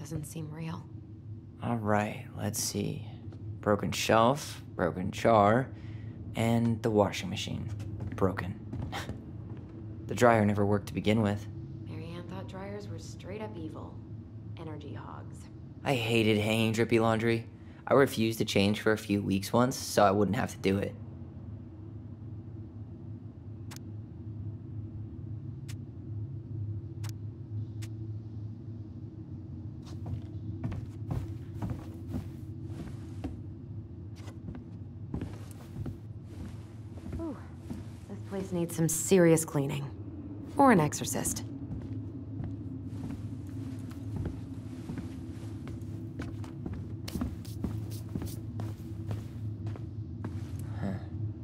doesn't seem real. Alright, let's see. Broken shelf, broken jar, and the washing machine. Broken. The dryer never worked to begin with. Marianne thought dryers were straight up evil. Energy hogs. I hated hanging drippy laundry. I refused to change for a few weeks once, so I wouldn't have to do it. Ooh, this place needs some serious cleaning. Or an exorcist.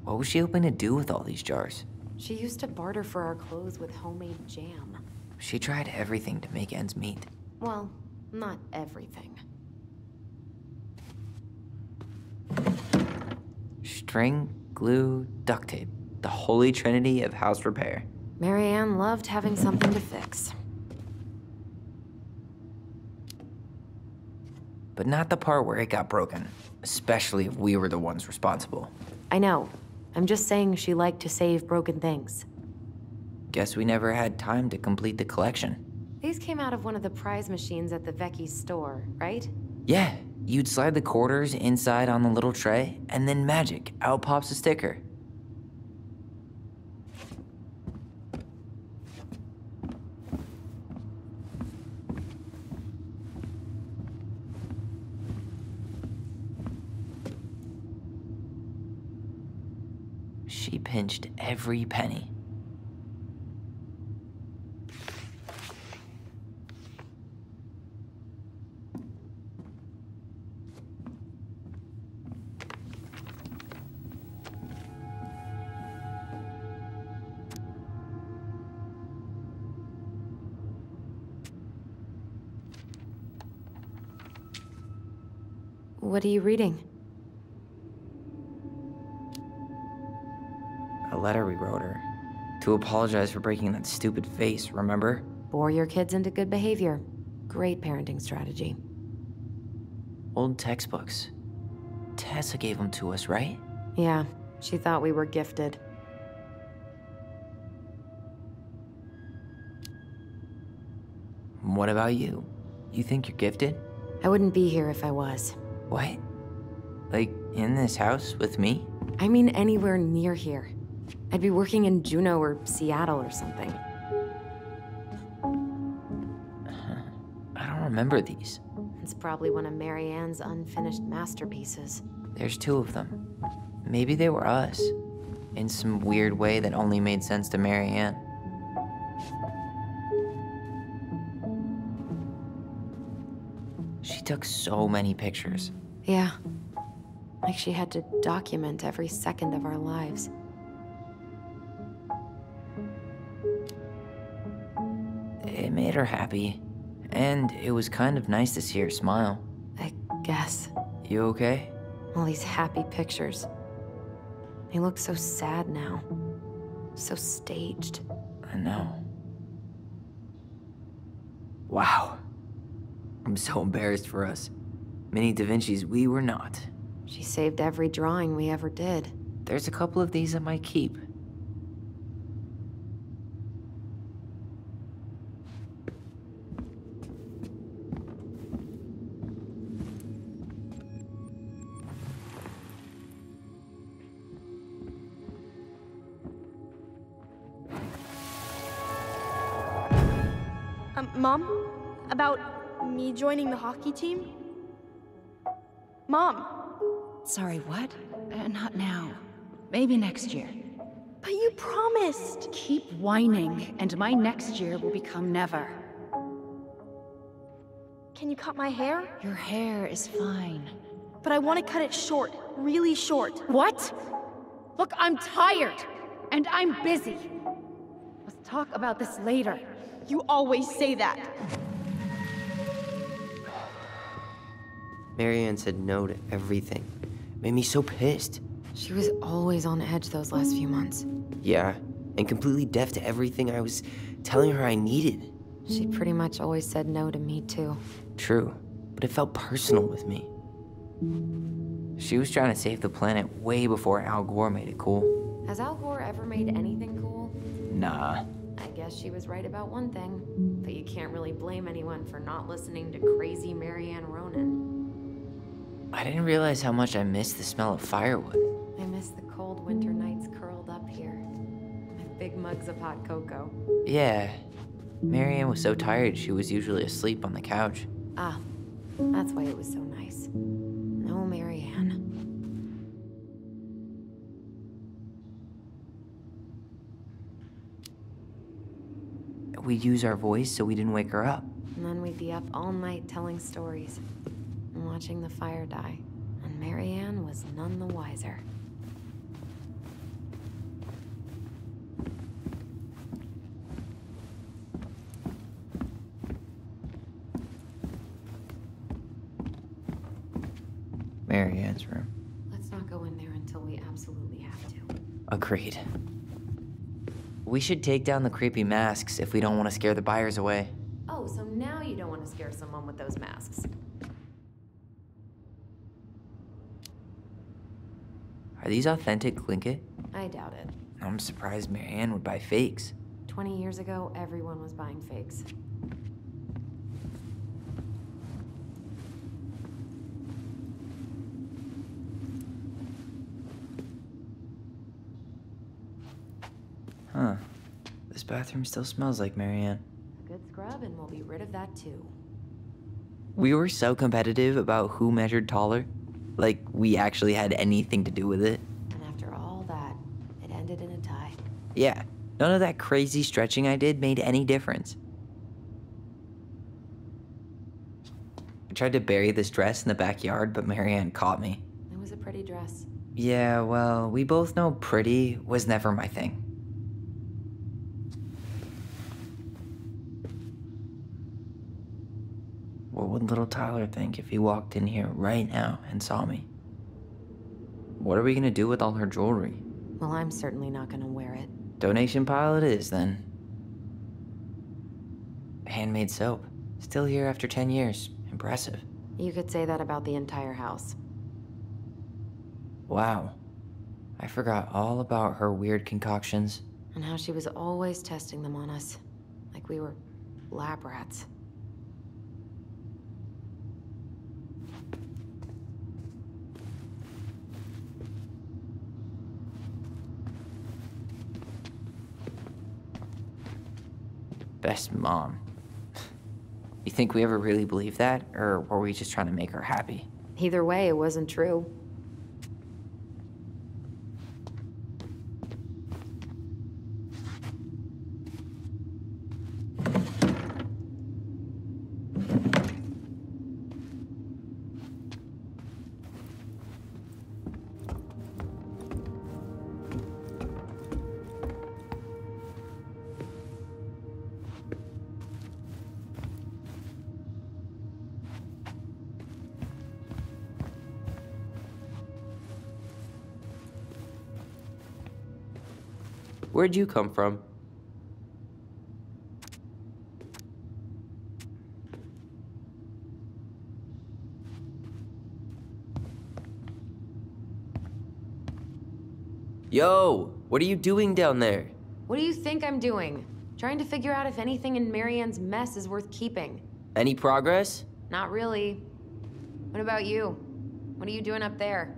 What was she hoping to do with all these jars? She used to barter for our clothes with homemade jam. She tried everything to make ends meet. Well, not everything. String, glue, duct tape. The holy trinity of house repair. Marianne loved having something to fix. But not the part where it got broken. Especially if we were the ones responsible. I know. I'm just saying she liked to save broken things. Guess we never had time to complete the collection. These came out of one of the prize machines at the Vecchi's store, right? Yeah, you'd slide the quarters inside on the little tray, and then magic, out pops a sticker. She pinched every penny. What are you reading? A letter we wrote her. To apologize for breaking that stupid vase, remember? Bore your kids into good behavior. Great parenting strategy. Old textbooks. Tessa gave them to us, right? Yeah, she thought we were gifted. What about you? You think you're gifted? I wouldn't be here if I was. What? Like, in this house with me? I mean anywhere near here. I'd be working in Juneau or Seattle or something. I don't remember these. It's probably one of Marianne's unfinished masterpieces. There's two of them. Maybe they were us. In some weird way that only made sense to Marianne. She took so many pictures. Yeah. Like she had to document every second of our lives. It made her happy. And it was kind of nice to see her smile. I guess. You okay? All these happy pictures. They look so sad now. So staged. I know. Wow. I'm so embarrassed for us. Mini Da Vinci's we were not. She saved every drawing we ever did. There's a couple of these I might keep. Mom? About me joining the hockey team? Mom! Sorry, what? Not now. Maybe next year. But you promised! Keep whining, and my next year will become never. Can you cut my hair? Your hair is fine. But I want to cut it short. Really short. What? Look, I'm tired, and I'm busy. Let's talk about this later. You always say that. Marianne said no to everything. Made me so pissed. She was always on edge those last few months. Yeah, and completely deaf to everything I was telling her I needed. She pretty much always said no to me, too. True, but it felt personal with me. She was trying to save the planet way before Al Gore made it cool. Has Al Gore ever made anything cool? Nah. I guess she was right about one thing, but you can't really blame anyone for not listening to crazy Marianne Ronan. I didn't realize how much I missed the smell of firewood. I miss the cold winter nights curled up here, with big mugs of hot cocoa. Yeah, Marianne was so tired she was usually asleep on the couch. Ah, that's why it was so nice. No Marianne. We'd use our voice so we didn't wake her up. And then we'd be up all night telling stories and watching the fire die. And Marianne was none the wiser. Marianne's room. Let's not go in there until we absolutely have to. Agreed. We should take down the creepy masks if we don't want to scare the buyers away. Oh, so now you don't want to scare someone with those masks. Are these authentic Glinkit? I doubt it. I'm surprised Marianne would buy fakes. 20 years ago, everyone was buying fakes. Huh. This bathroom still smells like Marianne. A good scrub and we'll be rid of that too. We were so competitive about who measured taller. Like, we actually had anything to do with it. And after all that, it ended in a tie. Yeah, none of that crazy stretching I did made any difference. I tried to bury this dress in the backyard, but Marianne caught me. It was a pretty dress. Yeah, well, we both know pretty was never my thing. What would little Tyler think if he walked in here right now and saw me? What are we gonna do with all her jewelry? Well, I'm certainly not gonna wear it. Donation pile it is, then. Handmade soap. Still here after 10 years. Impressive. You could say that about the entire house. Wow. I forgot all about her weird concoctions. And how she was always testing them on us. Like we were lab rats. Best mom. You think we ever really believed that? Or were we just trying to make her happy? Either way, it wasn't true. Where'd you come from? Yo, what are you doing down there? What do you think I'm doing? Trying to figure out if anything in Marianne's mess is worth keeping. Any progress? Not really. What about you? What are you doing up there?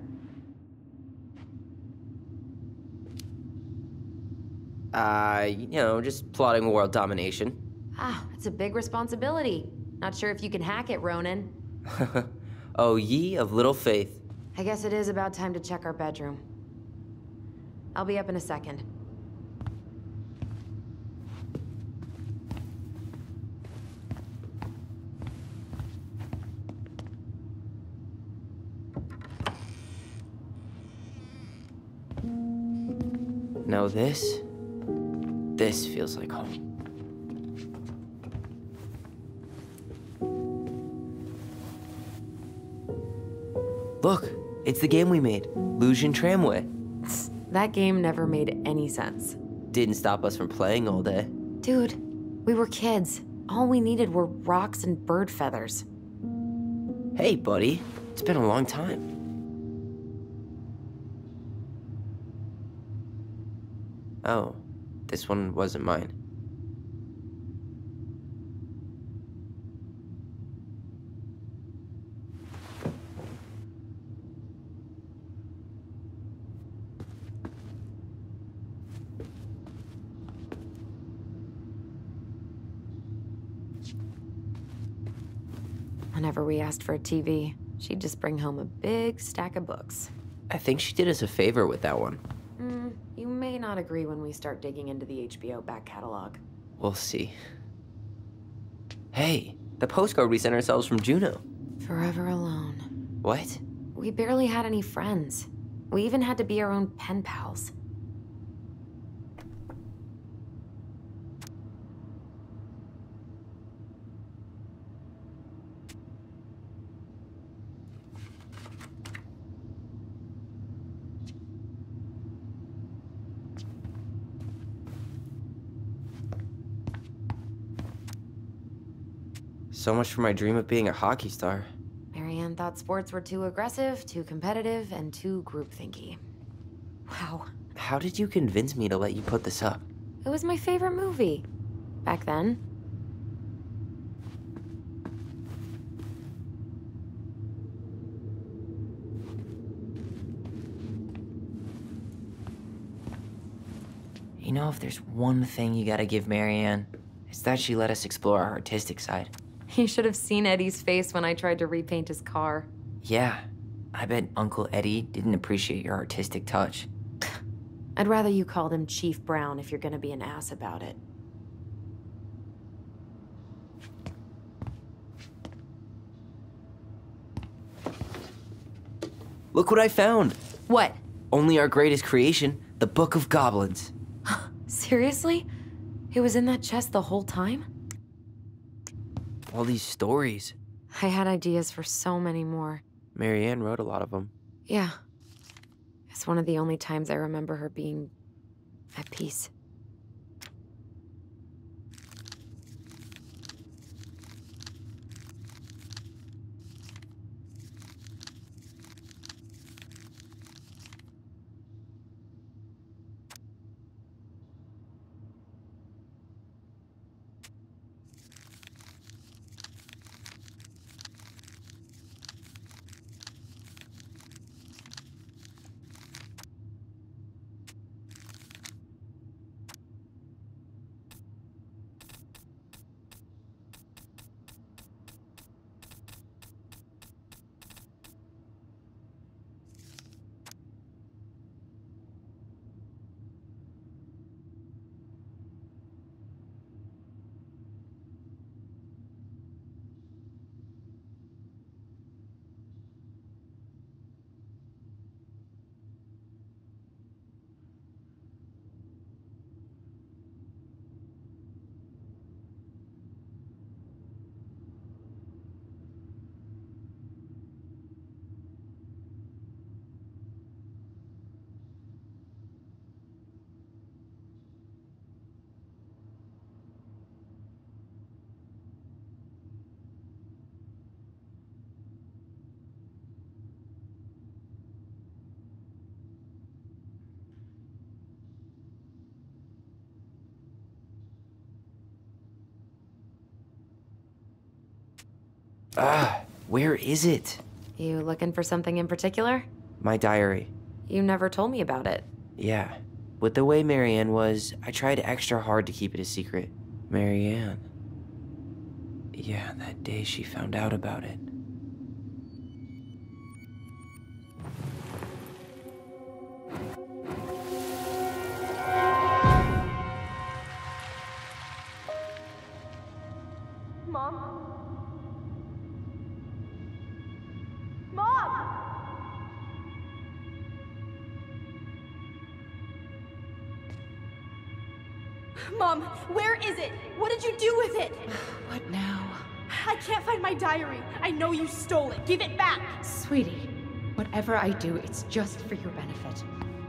Just plotting world domination. Ah, it's a big responsibility. Not sure if you can hack it, Ronan. Oh, ye of little faith. I guess it is about time to check our bedroom. I'll be up in a second. No, this feels like home. Look, it's the game we made, Lucian Tramway. That game never made any sense. Didn't stop us from playing all day. Dude, we were kids. All we needed were rocks and bird feathers. Hey, buddy. It's been a long time. Oh, this one wasn't mine. Whenever we asked for a TV, she'd just bring home a big stack of books. I think she did us a favor with that one. You may not agree when we start digging into the HBO back catalog. We'll see. Hey, the postcard we sent ourselves from Juneau. Forever alone. What? We barely had any friends. We even had to be our own pen pals. So much for my dream of being a hockey star. Marianne thought sports were too aggressive, too competitive, and too groupthinky. Wow. How did you convince me to let you put this up? It was my favorite movie. Back then. You know, if there's one thing you gotta give Marianne, it's that she let us explore our artistic side. You should have seen Eddie's face when I tried to repaint his car. Yeah, I bet Uncle Eddie didn't appreciate your artistic touch. I'd rather you called him Chief Brown if you're gonna be an ass about it. Look what I found! What? Only our greatest creation, the Book of Goblins. Seriously? It was in that chest the whole time? All these stories. I had ideas for so many more. Marianne wrote a lot of them. Yeah. It's one of the only times I remember her being at peace. Where is it? You looking for something in particular? My diary. You never told me about it. Yeah. With the way Marianne was, I tried extra hard to keep it a secret. Marianne. Yeah, that day she found out about it. Mom? Mom! Mom, where is it? What did you do with it? What now? I can't find my diary. I know you stole it. Give it back. Sweetie, whatever I do, it's just for your benefit.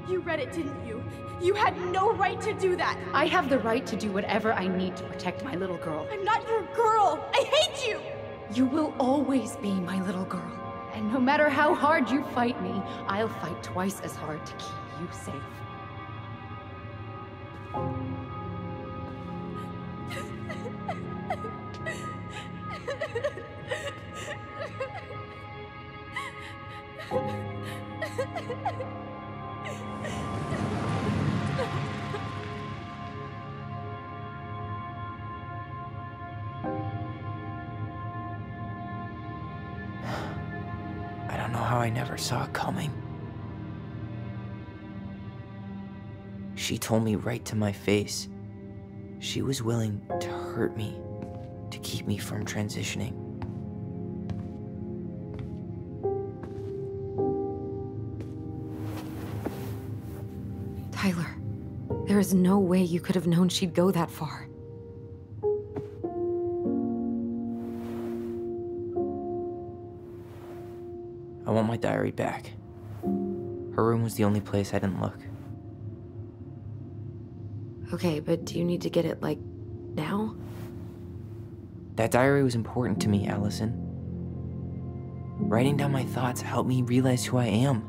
You read it, didn't you? You had no right to do that. I have the right to do whatever I need to protect my little girl. I'm not your girl. I hate you. You will always be my little girl. And no matter how hard you fight me, I'll fight twice as hard to keep you safe. I don't know how I never saw it coming. She told me right to my face. She was willing to hurt me, to keep me from transitioning. Tyler, there is no way you could have known she'd go that far. I want my diary back. Her room was the only place I didn't look. Okay, but do you need to get it, like, now? That diary was important to me, Alyson. Writing down my thoughts helped me realize who I am.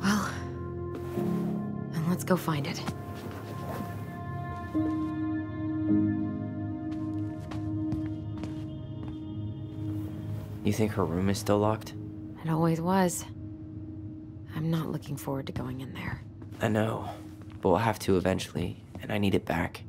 Well, then let's go find it. You think her room is still locked? It always was. I'm not looking forward to going in there. I know, but we'll have to eventually, and I need it back.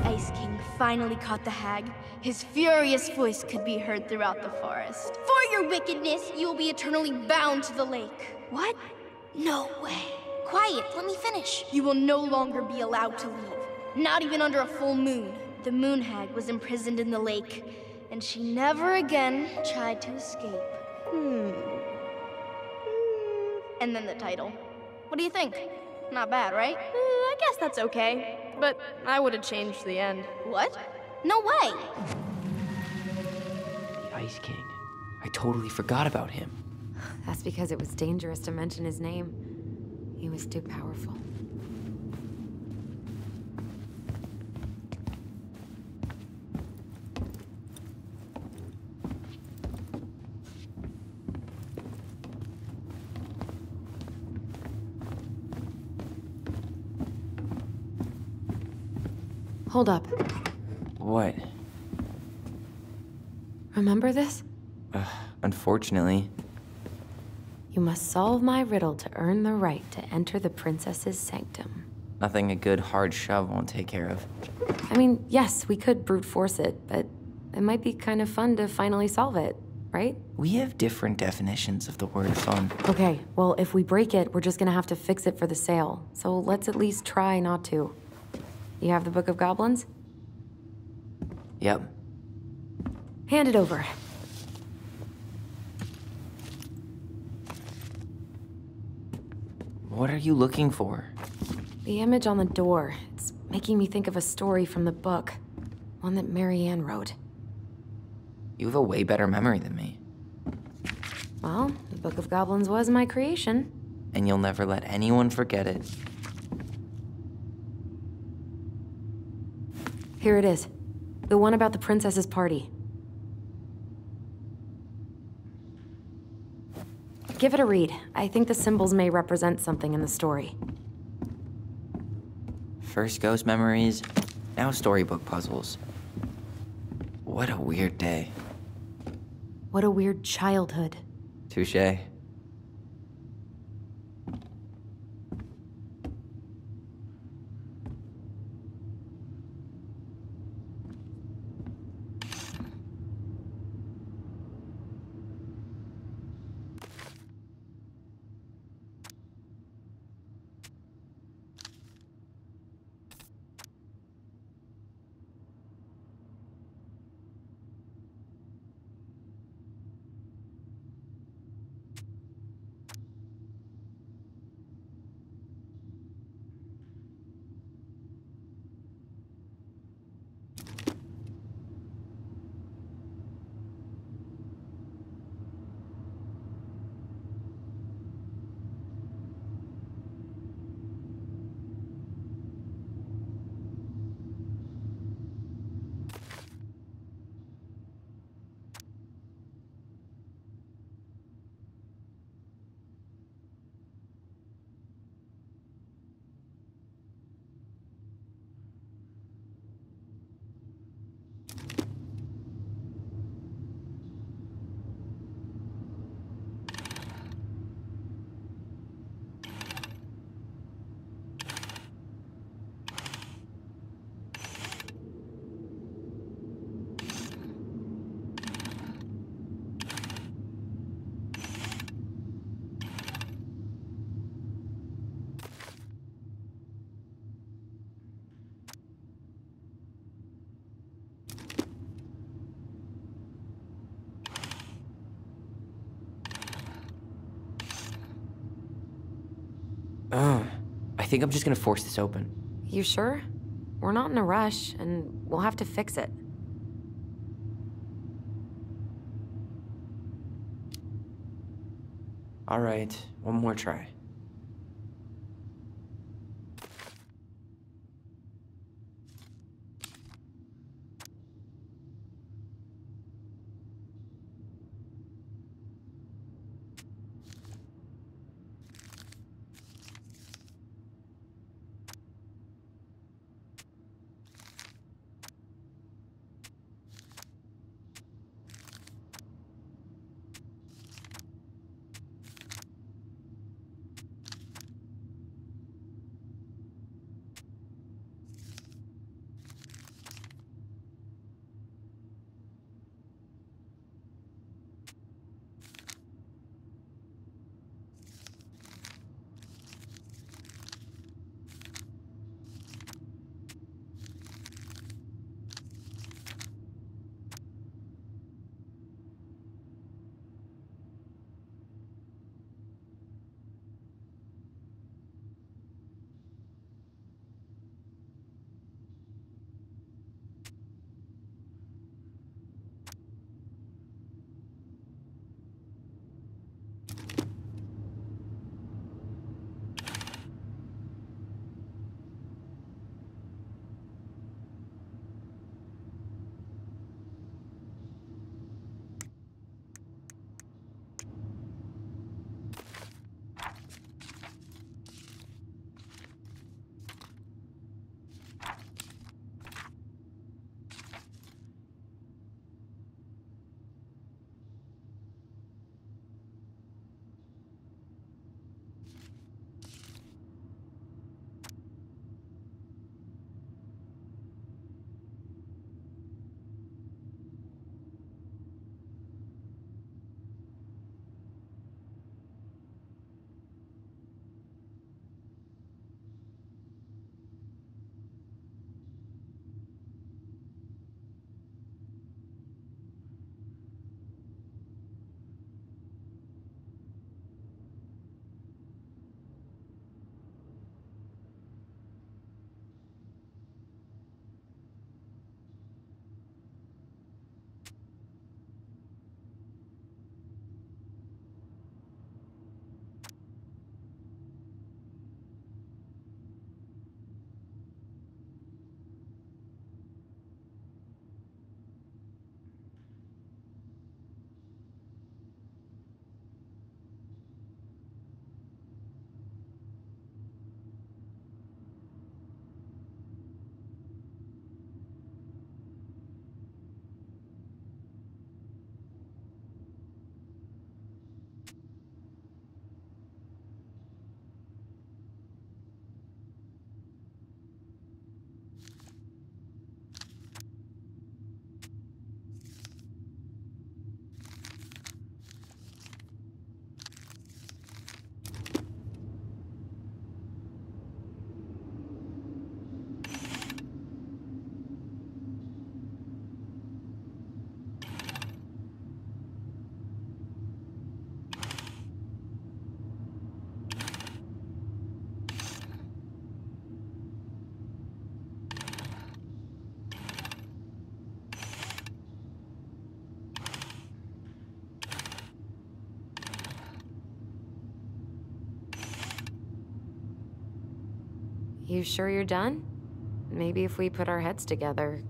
Ice King finally caught the hag. His furious voice could be heard throughout the forest. For your wickedness, you will be eternally bound to the lake. What? No way. Quiet, let me finish. You will no longer be allowed to leave. Not even under a full moon. The moon hag was imprisoned in the lake, and she never again tried to escape. And then the title. What do you think? Not bad, right? I guess that's okay, but I would have changed the end. What? No way! The Ice King. I totally forgot about him. That's because it was dangerous to mention his name. He was too powerful. Hold up. What? Remember this? Unfortunately. You must solve my riddle to earn the right to enter the princess's sanctum. Nothing a good hard shove won't take care of. I mean, yes, we could brute force it, but it might be kind of fun to finally solve it, right? We have different definitions of the word fun. Okay, well, if we break it, we're just gonna have to fix it for the sale. So let's at least try not to. You have the Book of Goblins? Yep. Hand it over. What are you looking for? The image on the door. It's making me think of a story from the book. One that Marianne wrote. You have a way better memory than me. Well, the Book of Goblins was my creation. And you'll never let anyone forget it. Here it is. The one about the princess's party. Give it a read. I think the symbols may represent something in the story. First ghost memories, now storybook puzzles. What a weird day. What a weird childhood. Touché. think I'm just gonna force this open. You sure? We're not in a rush, and we'll have to fix it. All right, one more try. You sure you're done? Maybe if we put our heads together.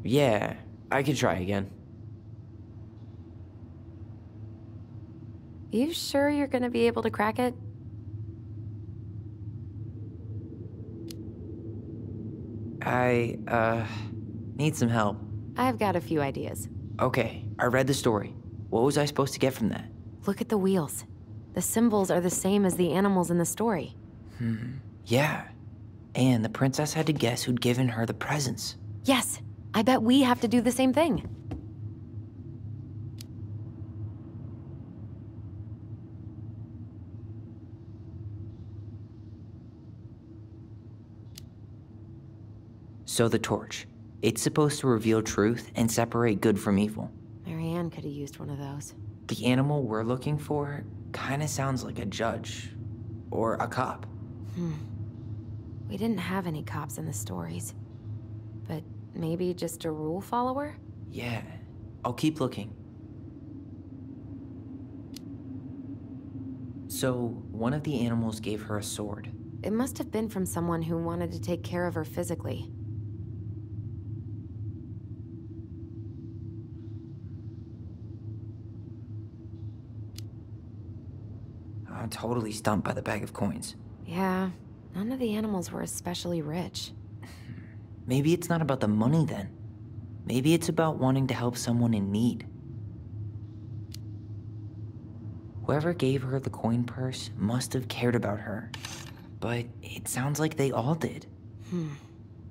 Yeah, I could try again. You sure you're gonna be able to crack it? I need some help. I've got a few ideas. Okay, I read the story. What was I supposed to get from that? Look at the wheels. The symbols are the same as the animals in the story. Yeah. And the princess had to guess who'd given her the presents. Yes, I bet we have to do the same thing. So the torch. It's supposed to reveal truth and separate good from evil. Marianne could have used one of those. The animal we're looking for kinda sounds like a judge. Or a cop. We didn't have any cops in the stories. But maybe just a rule follower? Yeah, I'll keep looking. So, one of the animals gave her a sword. It must have been from someone who wanted to take care of her physically. I'm totally stumped by the bag of coins. Yeah, none of the animals were especially rich. Maybe it's not about the money then. Maybe it's about wanting to help someone in need. Whoever gave her the coin purse must have cared about her. But it sounds like they all did.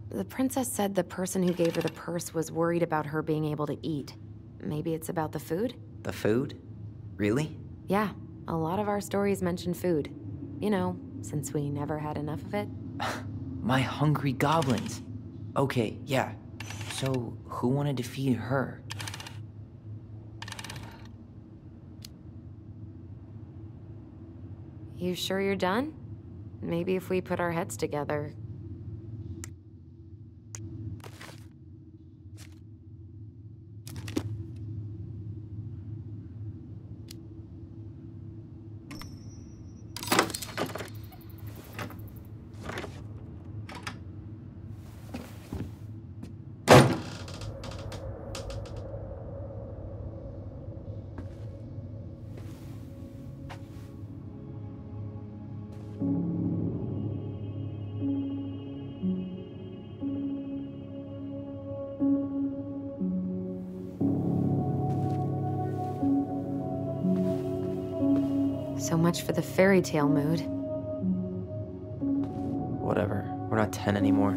The princess said the person who gave her the purse was worried about her being able to eat. Maybe it's about the food? The food? Really? Yeah, a lot of our stories mention food. You know, since we never had enough of it. My hungry goblins. Okay, yeah. So, who wanted to feed her? You sure you're done? Maybe if we put our heads together. So much for the fairy tale mood. Whatever. We're not 10 anymore.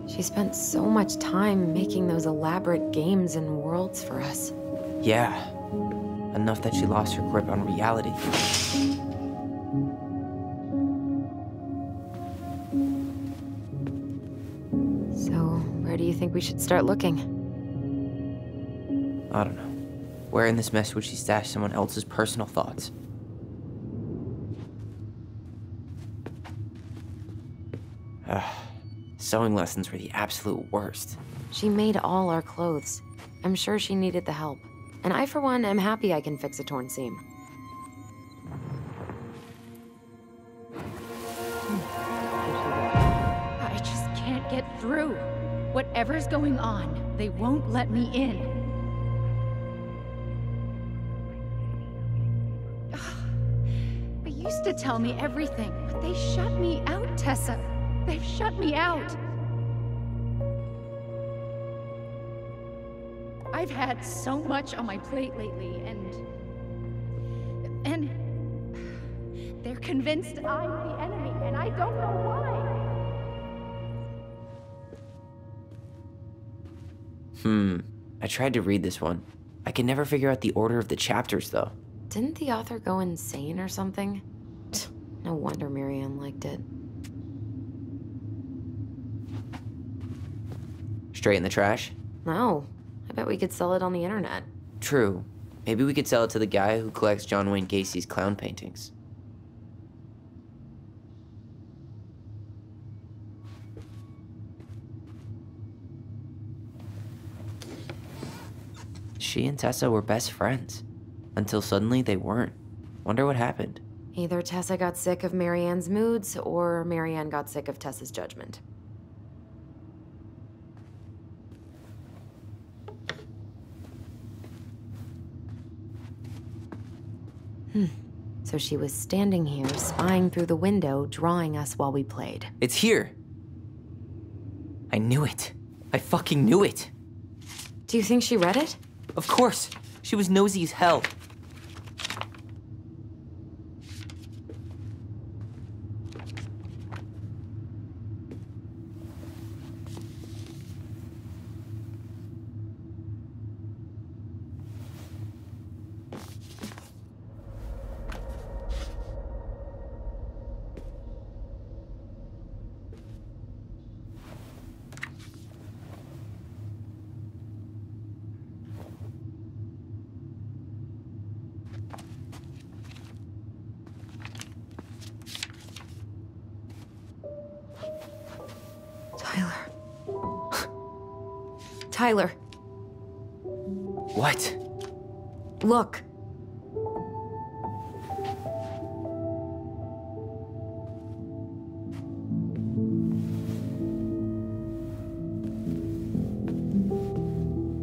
She spent so much time making those elaborate games and worlds for us. Yeah. Enough that she lost her grip on reality. So, where do you think we should start looking? I don't know. Where in this mess would she stash someone else's personal thoughts? Sewing lessons were the absolute worst. She made all our clothes. I'm sure she needed the help. And I, for one, am happy I can fix a torn seam. I just can't get through. Whatever's going on, they won't let me in. They used to tell me everything, but they shut me out, Tessa. They've shut me out. I've had so much on my plate lately, and they're convinced I'm the enemy, and I don't know why. I tried to read this one. I can never figure out the order of the chapters, though. Didn't the author go insane or something? No wonder Marianne liked it. Straight in the trash? No. I bet we could sell it on the internet. True. Maybe we could sell it to the guy who collects John Wayne Gacy's clown paintings. She and Tessa were best friends. Until suddenly they weren't. Wonder what happened. Either Tessa got sick of Marianne's moods, or Marianne got sick of Tessa's judgment. So she was standing here, spying through the window, drawing us while we played. It's here! I knew it. I fucking knew it! Do you think she read it? Of course! She was nosy as hell. Tyler. What? Look.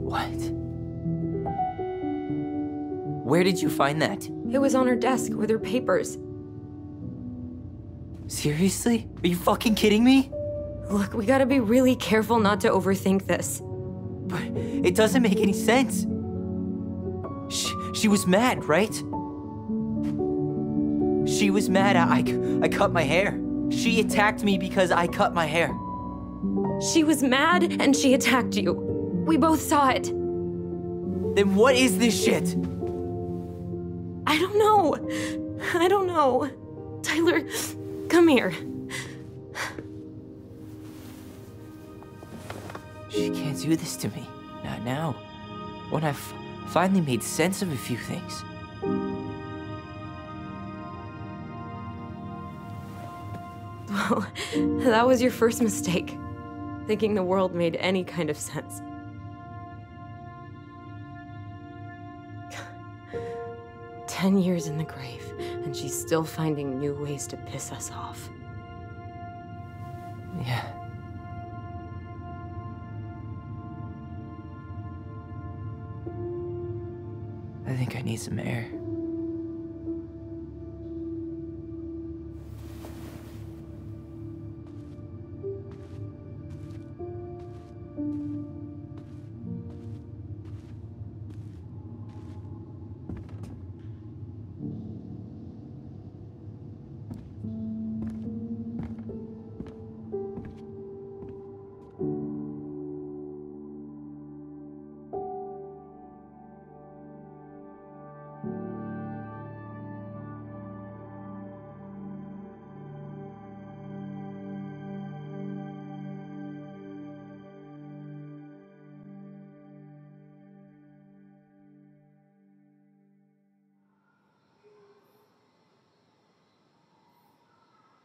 What? Where did you find that? It was on her desk with her papers. Seriously? Are you fucking kidding me? Look, we gotta be really careful not to overthink this. But it doesn't make any sense. She was mad, right? She was mad I cut my hair. She attacked me because I cut my hair. She was mad and she attacked you. We both saw it. Then what is this shit? I don't know. I don't know. Tyler, come here. She can't do this to me. Not now. When I've finally made sense of a few things. Well, that was your first mistake. Thinking the world made any kind of sense. "10 years in the grave, and she's still finding new ways to piss us off." Yeah. I think I need some air.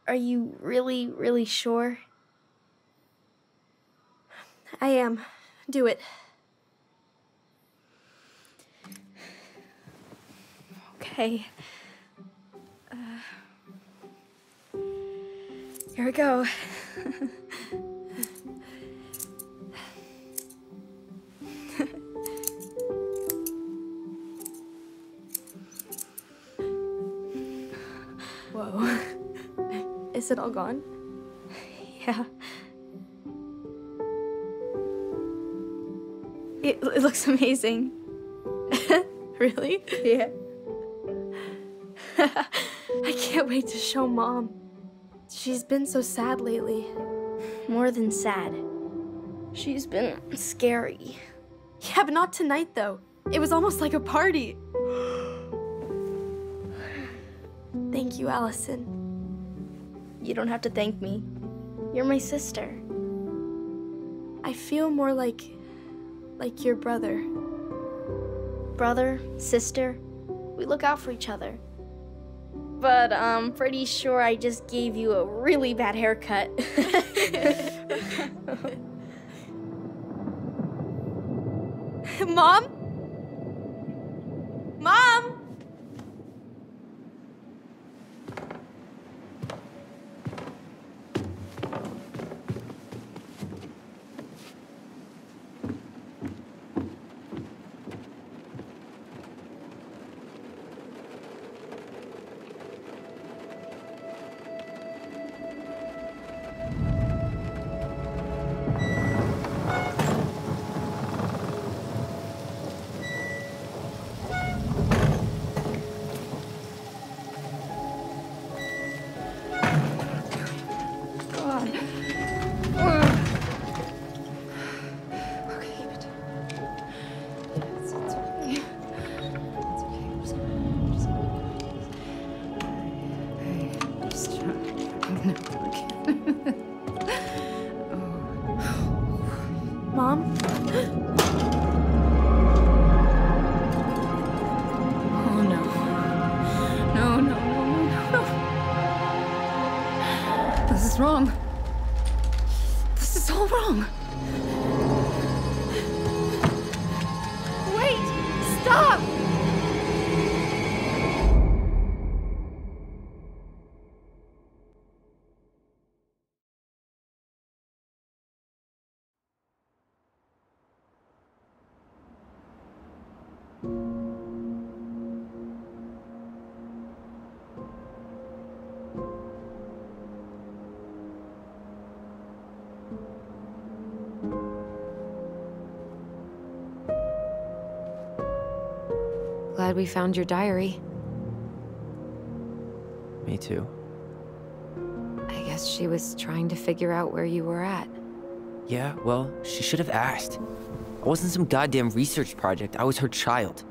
Are you really, really sure? I am. Do it. Okay. Here we go. Whoa. Is it all gone? Yeah. It looks amazing. Really? Yeah. I can't wait to show Mom. She's been so sad lately. More than sad. She's been scary. Yeah, but not tonight, though. It was almost like a party. Thank you, Alyson. You don't have to thank me. You're my sister. I feel more like your brother. Brother, sister, we look out for each other. But I'm pretty sure I just gave you a really bad haircut. Mom? Mom! Mom? Oh no. No. This is wrong. This is all wrong. Glad we found your diary. Me too. I guess she was trying to figure out where you were at. Yeah, well, she should have asked. I wasn't some goddamn research project. I was her child.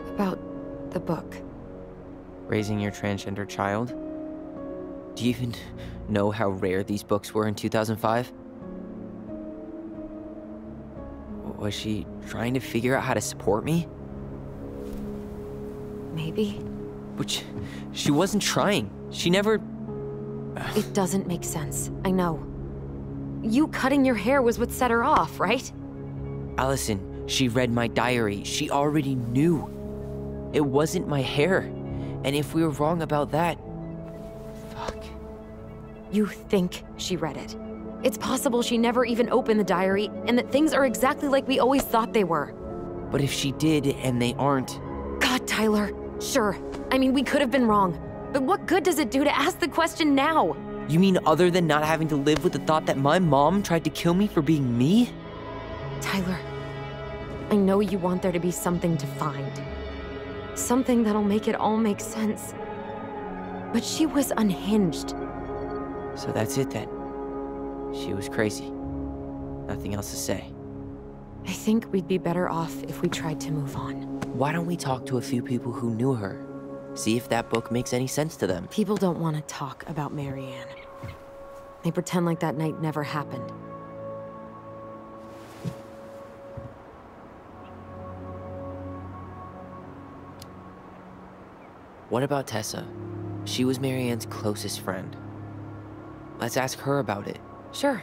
About the book. Raising your transgender child? Do you even know how rare these books were in 2005? Was she trying to figure out how to support me? Maybe. But she wasn't trying. She never... It doesn't make sense. I know. You cutting your hair was what set her off, right? Alyson, she read my diary. She already knew. It wasn't my hair. And if we were wrong about that... Fuck. You think she read it. It's possible she never even opened the diary, and that things are exactly like we always thought they were. But if she did, and they aren't... God, Tyler. Sure. I mean, we could have been wrong. But what good does it do to ask the question now? You mean other than not having to live with the thought that my mom tried to kill me for being me? Tyler, I know you want there to be something to find. Something that'll make it all make sense. But she was unhinged. So that's it then. She was crazy. Nothing else to say. I think we'd be better off if we tried to move on. Why don't we talk to a few people who knew her? See if that book makes any sense to them. People don't want to talk about Marianne. They pretend like that night never happened. What about Tessa? She was Marianne's closest friend. Let's ask her about it. Sure.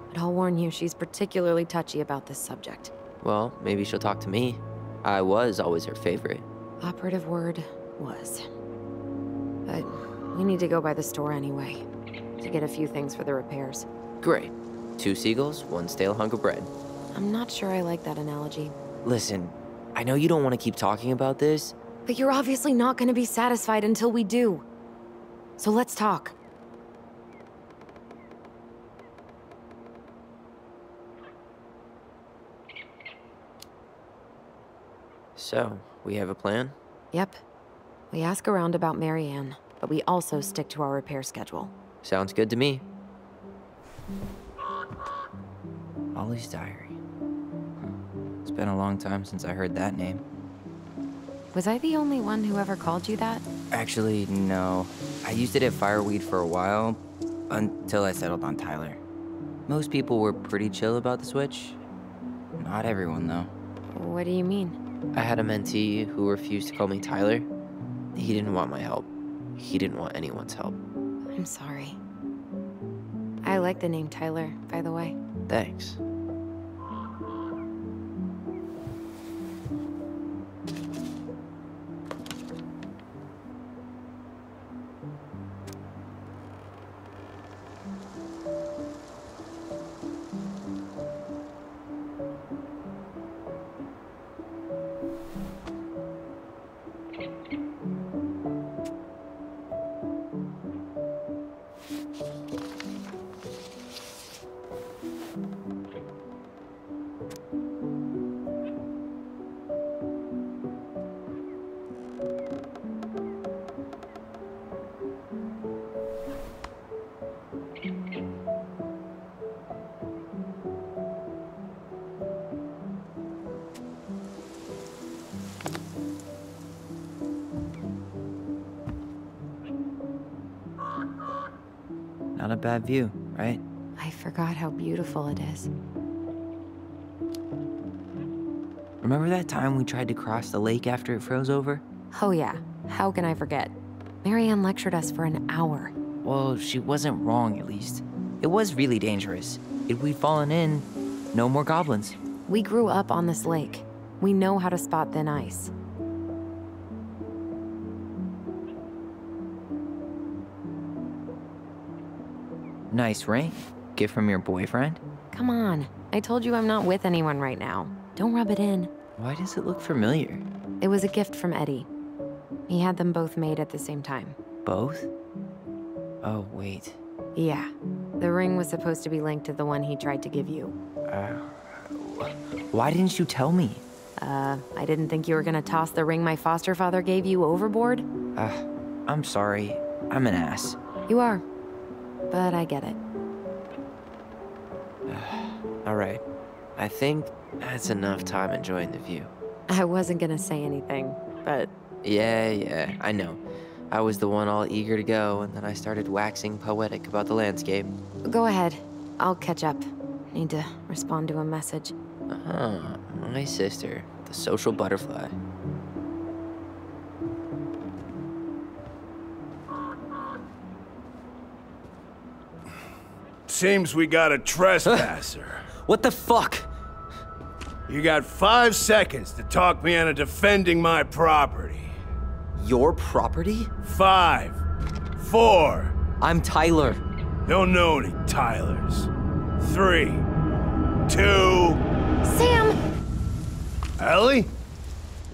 But I'll warn you, she's particularly touchy about this subject. Well, maybe she'll talk to me. I was always her favorite. Operative word, was. But we need to go by the store anyway, to get a few things for the repairs. Great. 2 seagulls, 1 stale hunk of bread. I'm not sure I like that analogy. Listen, I know you don't want to keep talking about this. But you're obviously not going to be satisfied until we do. So let's talk. So, we have a plan? Yep. We ask around about Marianne, but we also stick to our repair schedule. Sounds good to me. Ollie's diary. It's been a long time since I heard that name. Was I the only one who ever called you that? Actually, no. I used it at Fireweed for a while, until I settled on Tyler. Most people were pretty chill about the switch. Not everyone, though. What do you mean? I had a mentee who refused to call me Tyler. He didn't want my help. He didn't want anyone's help. I'm sorry. I like the name Tyler, by the way. Thanks. Not a bad view, right? I forgot how beautiful it is. Remember that time we tried to cross the lake after it froze over? Oh yeah, how can I forget? Marianne lectured us for an hour. Well, she wasn't wrong, at least. It was really dangerous. If we'd fallen in, no more goblins. We grew up on this lake. We know how to spot thin ice. Nice ring. Gift from your boyfriend? Come on, I told you I'm not with anyone right now. Don't rub it in. Why does it look familiar? It was a gift from Eddie. He had them both made at the same time. Both? Oh, wait. Yeah. The ring was supposed to be linked to the one he tried to give you. Why didn't you tell me? I didn't think you were gonna toss the ring my foster father gave you overboard. I'm sorry. I'm an ass. You are. But I get it. Alright. I think that's enough time enjoying the view. I wasn't gonna say anything, but... Yeah, I know. I was the one all eager to go, and then I started waxing poetic about the landscape. Go ahead. I'll catch up. Need to respond to a message. My sister, the social butterfly. Seems we got a trespasser. What the fuck? You got 5 seconds to talk me into defending my property. Your property? 5, 4. I'm Tyler. Don't know any Tylers. 3, 2. Sam! Ellie?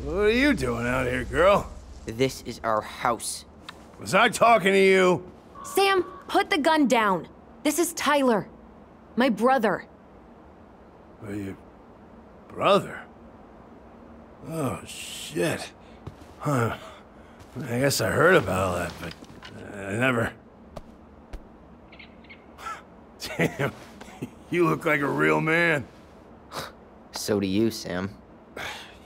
What are you doing out here, girl? This is our house. Was I talking to you? Sam, put the gun down. This is Tyler. My brother. Are you... brother? Oh, shit. Huh. I guess I heard about all that, but I never... Damn, you look like a real man. So do you, Sam.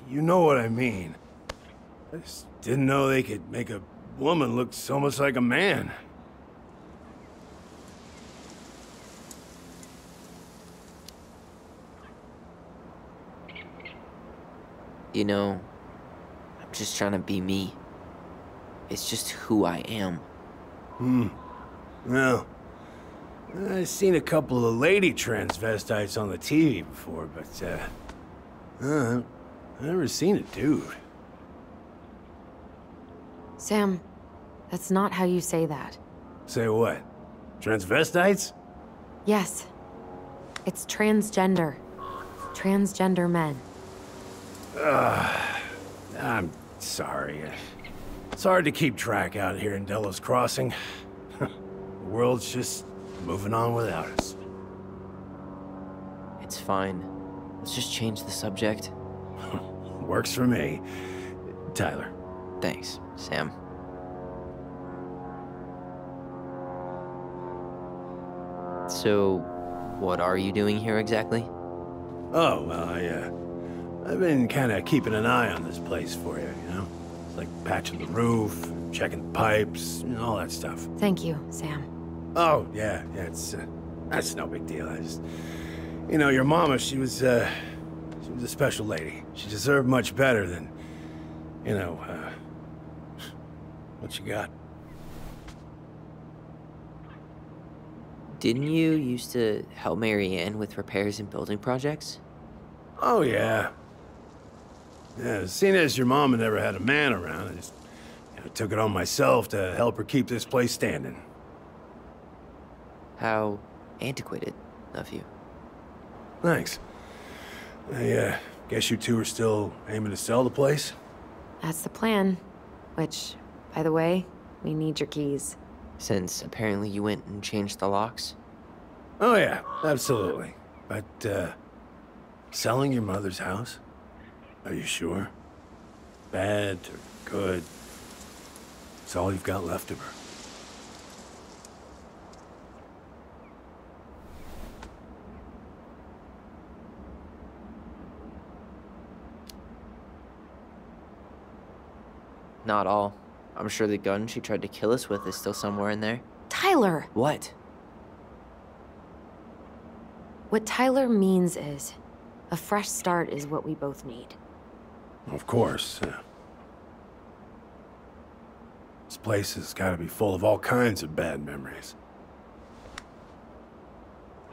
You know what I mean. I just didn't know they could make a woman look so much like a man. You know, I'm just trying to be me. It's just who I am. Well, I've seen a couple of lady transvestites on the TV before, but, I've never seen a dude. Sam, that's not how you say that. Say what? Transvestites? Yes. It's transgender. Transgender men. I'm sorry. It's hard to keep track out here in Delos Crossing. The world's just moving on without us. It's fine. Let's just change the subject. Works for me. Tyler. Thanks, Sam. So, what are you doing here exactly? Oh, well, I've been kind of keeping an eye on this place for you, you know? It's like patching the roof, checking the pipes, and all that stuff. Thank you, Sam. Oh, yeah, that's no big deal. I just... You know, your mama, she was a special lady. She deserved much better than, you know, what you got. Didn't you used to help Marianne with repairs and building projects? Oh, yeah. Yeah, seeing as your mama never had a man around, I just took it on myself to help her keep this place standing. How antiquated of you. Thanks. I guess you two are still aiming to sell the place? That's the plan. Which, by the way, we need your keys. Since apparently you went and changed the locks? Oh yeah, absolutely. But, selling your mother's house? Are you sure? Bad or good? It's all you've got left of her. Not all. I'm sure the gun she tried to kill us with is still somewhere in there. Tyler! What? What Tyler means is, a fresh start is what we both need. Of course. This place has got to be full of all kinds of bad memories.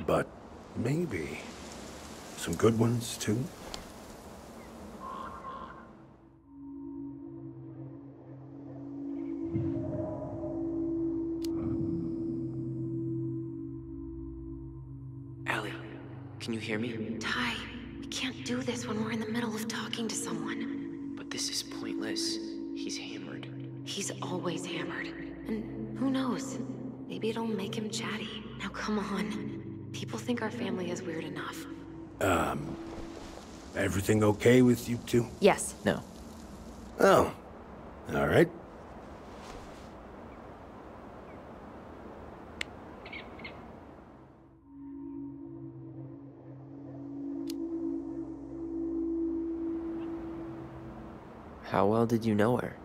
But maybe some good ones, too? Allie, can you hear me? Ty, we can't do this when we're in the middle of talking to someone. But this is pointless. He's hammered. he's always hammered. And who knows? Maybe it'll make him chatty. Now come on. People think our family is weird enough. Everything okay with you two? Yes. No. Oh. All right. How well did you know her?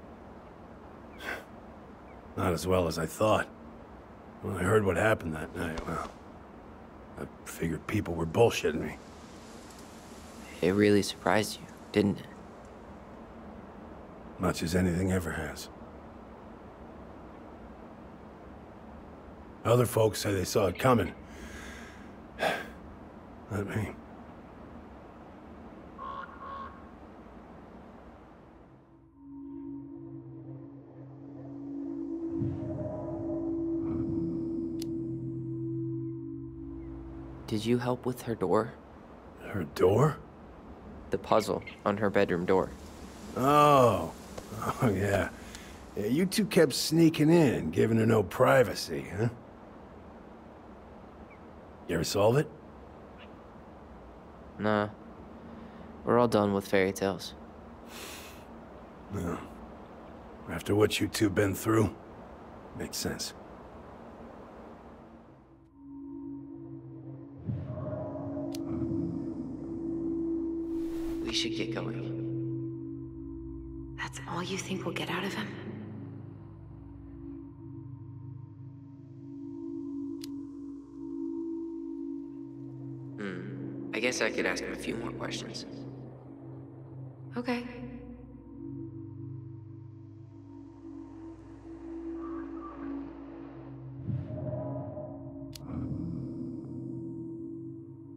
Not as well as I thought. When I heard what happened that night, well, I figured people were bullshitting me. It really surprised you, didn't it? Much as anything ever has. Other folks say they saw it coming. Not me. Did you help with her door? Her door? The puzzle on her bedroom door. Oh. Oh, yeah. Yeah, you two kept sneaking in, giving her no privacy, huh? You ever solve it? Nah. We're all done with fairy tales. No. After what you two been through, makes sense. We should get going. That's all you think we'll get out of him? I guess I could ask him a few more questions. Okay.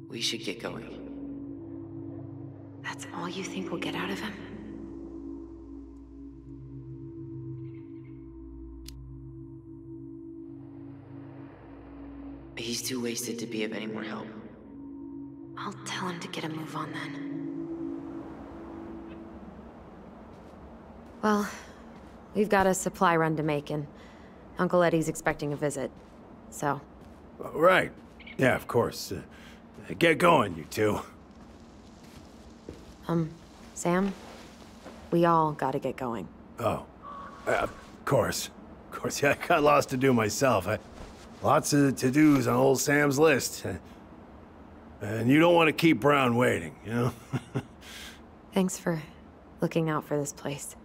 We should get going. That's all you think we'll get out of him? He's too wasted to be of any more help. I'll tell him to get a move on then. Well, we've got a supply run to make, and Uncle Eddie's expecting a visit, so... Right. Yeah, of course. Get going, you two. Sam? We all gotta get going. Oh. Of course. Of course, yeah, I got lots to do myself. Lots of to-dos on old Sam's list. And you don't want to keep Brown waiting, you know? Thanks for looking out for this place.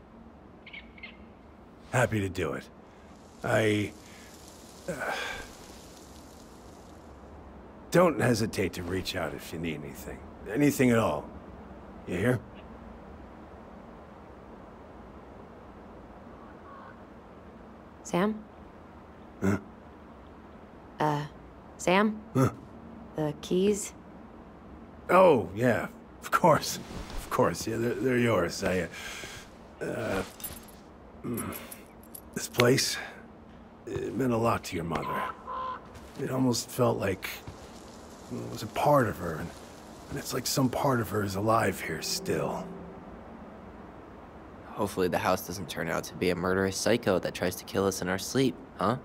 Happy to do it. Don't hesitate to reach out if you need anything. Anything at all. You hear? Sam? Huh? Sam? Huh? The keys? Oh, yeah. Of course. Of course. Yeah, they're yours. This place, it meant a lot to your mother. It almost felt like it was a part of her, and it's like some part of her is alive here still. Hopefully the house doesn't turn out to be a murderous psycho that tries to kill us in our sleep, huh?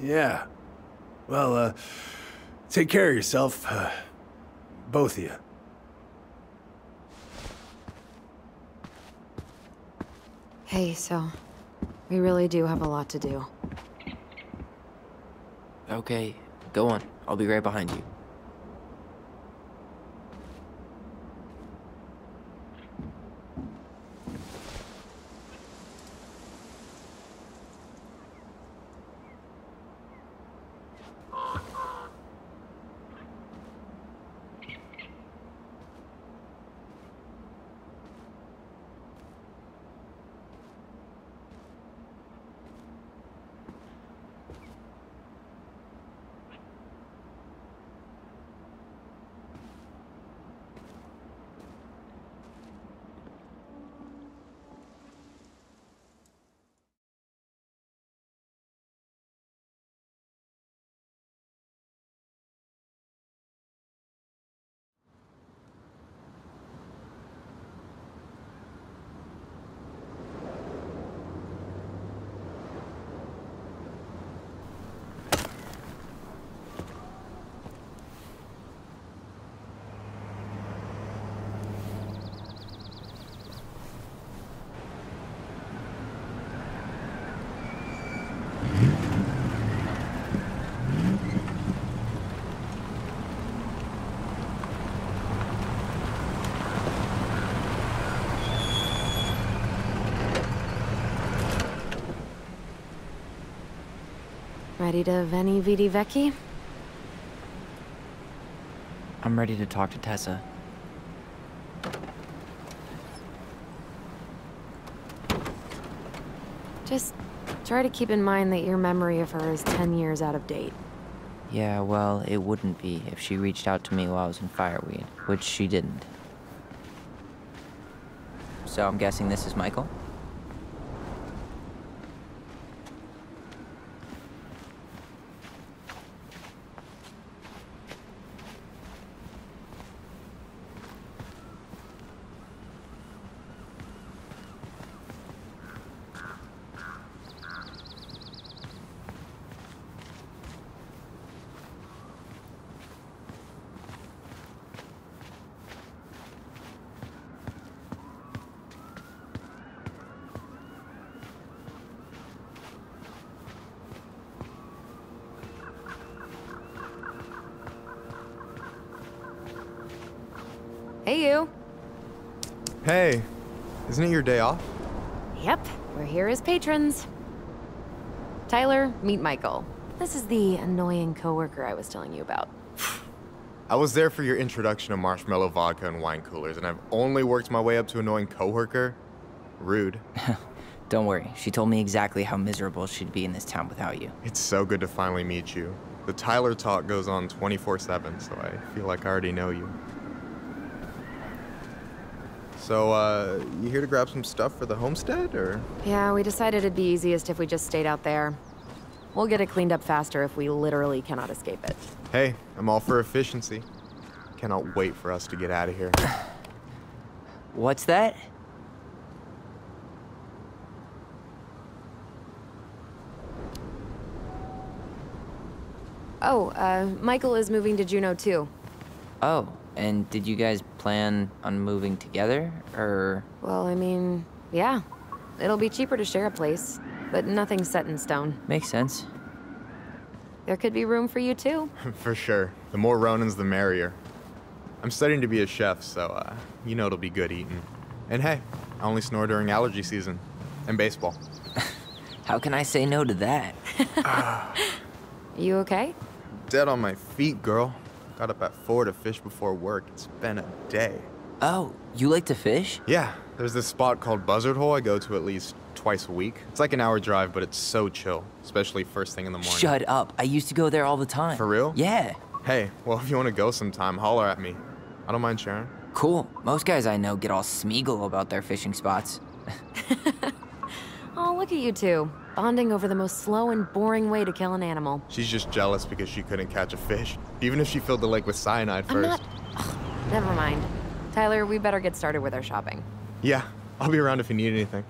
Yeah. Well, take care of yourself, both of you. Hey, so... we really do have a lot to do. Okay, go on. I'll be right behind you. Ready to veni vidi vecchi? I'm ready to talk to Tessa. Just try to keep in mind that your memory of her is 10 years out of date. Yeah, well, it wouldn't be if she reached out to me while I was in Fireweed, which she didn't. So I'm guessing this is Michael? Hey, you. Hey, isn't it your day off? Yep, we're here as patrons. Tyler, meet Michael. This is the annoying coworker I was telling you about. I was there for your introduction to marshmallow vodka and wine coolers, and I've only worked my way up to annoying coworker. Rude. Don't worry, she told me exactly how miserable she'd be in this town without you. It's so good to finally meet you. The Tyler talk goes on 24/7, so I feel like I already know you. So, you here to grab some stuff for the homestead, or? Yeah, we decided it'd be easiest if we just stayed out there. We'll get it cleaned up faster if we literally cannot escape it. Hey, I'm all for efficiency. Cannot wait for us to get out of here. What's that? Oh, Michael is moving to Juneau too. Oh, and did you guys plan on moving together, or? Well, I mean, yeah. It'll be cheaper to share a place, but nothing's set in stone. Makes sense. There could be room for you too. For sure. The more Ronans, the merrier. I'm studying to be a chef, so, you know it'll be good eating. And hey, I only snore during allergy season. And baseball. How can I say no to that? You okay? Dead on my feet, girl. Got up at 4 to fish before work. It's been a day. Oh, you like to fish? Yeah, there's this spot called Buzzard Hole I go to at least twice a week. It's like an hour drive, but it's so chill, especially first thing in the morning. Shut up. I used to go there all the time. For real? Yeah. Hey, well, if you want to go sometime, holler at me. I don't mind sharing. Cool. Most guys I know get all Smeagol about their fishing spots. Oh, look at you two. Bonding over the most slow and boring way to kill an animal. She's just jealous because she couldn't catch a fish, even if she filled the lake with cyanide first. I'm not... Ugh, never mind. Tyler, we better get started with our shopping. Yeah, I'll be around if you need anything.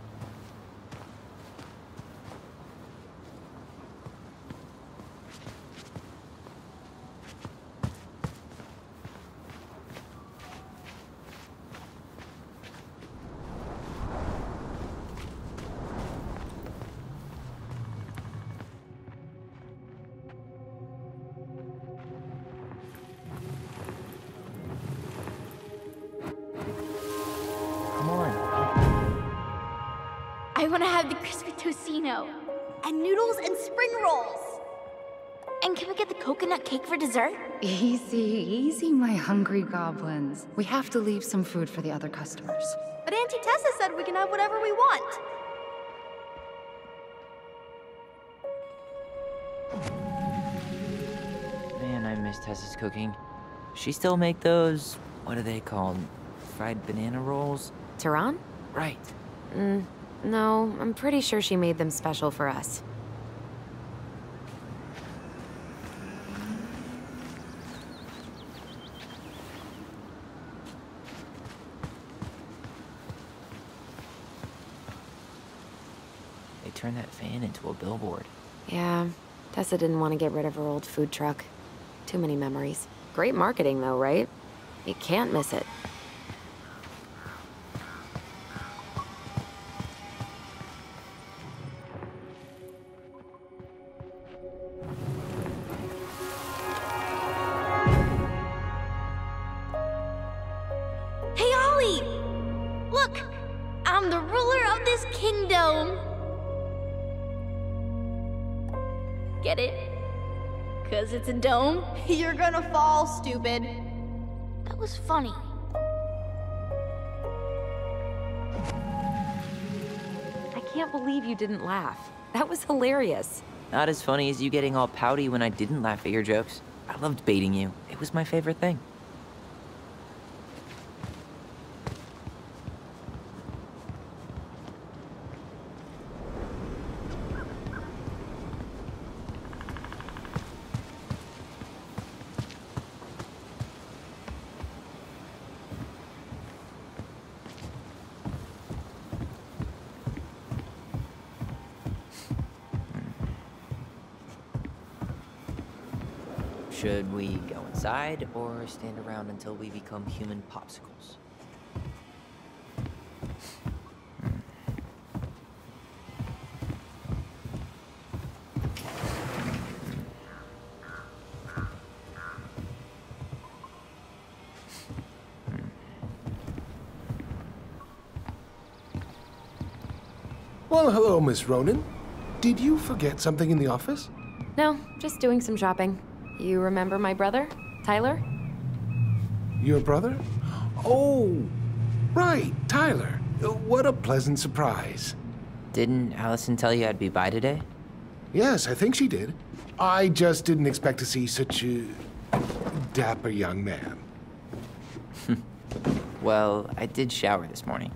I want to have the crispy tocino, and noodles and spring rolls. And can we get the coconut cake for dessert? Easy, easy, my hungry goblins. We have to leave some food for the other customers. But Auntie Tessa said we can have whatever we want. Man, I miss Tessa's cooking. She still make those, what are they called? Fried banana rolls? Tehran? Right. No, I'm pretty sure she made them special for us. They turned that fan into a billboard. Yeah, Tessa didn't want to get rid of her old food truck. Too many memories. Great marketing though, right? You can't miss it. Hey, Ollie! Look, I'm the ruler of this kingdom. Get it? 'Cause it's a dome? You're gonna fall, stupid. That was funny. I can't believe you didn't laugh. That was hilarious. Not as funny as you getting all pouty when I didn't laugh at your jokes. I loved baiting you. It was my favorite thing. Should we go inside or stand around until we become human popsicles? Well, hello, Miss Ronan. Did you forget something in the office? No, just doing some shopping. You remember my brother, Tyler? Your brother? Oh, right, Tyler. What a pleasant surprise. Didn't Alyson tell you I'd be by today? Yes, I think she did. I just didn't expect to see such a dapper young man. Well, I did shower this morning.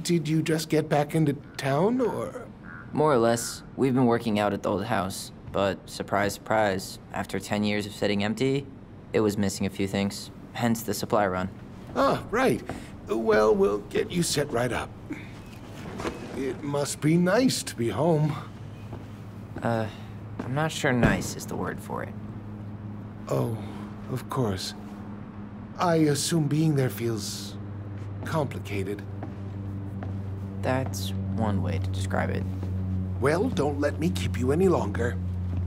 Did you just get back into town, or? More or less. We've been working out at the old house. But surprise, surprise, after 10 years of sitting empty, it was missing a few things. Hence the supply run. Ah, right. Well, we'll get you set right up. It must be nice to be home. I'm not sure nice is the word for it. Oh, of course. I assume being there feels complicated. That's one way to describe it. Well, don't let me keep you any longer.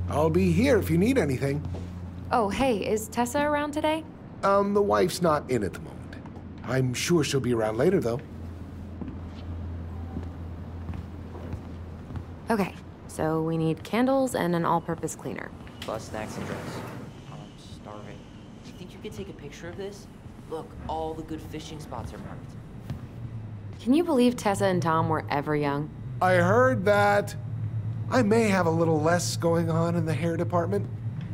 I'll be here if you need anything. Oh, hey, is Tessa around today? The wife's not in at the moment. I'm sure she'll be around later, though. Okay, so we need candles and an all-purpose cleaner. Plus snacks and drinks. I'm starving. Do you think you could take a picture of this? Look, all the good fishing spots are marked. Can you believe Tessa and Tom were ever young? I heard that. I may have a little less going on in the hair department,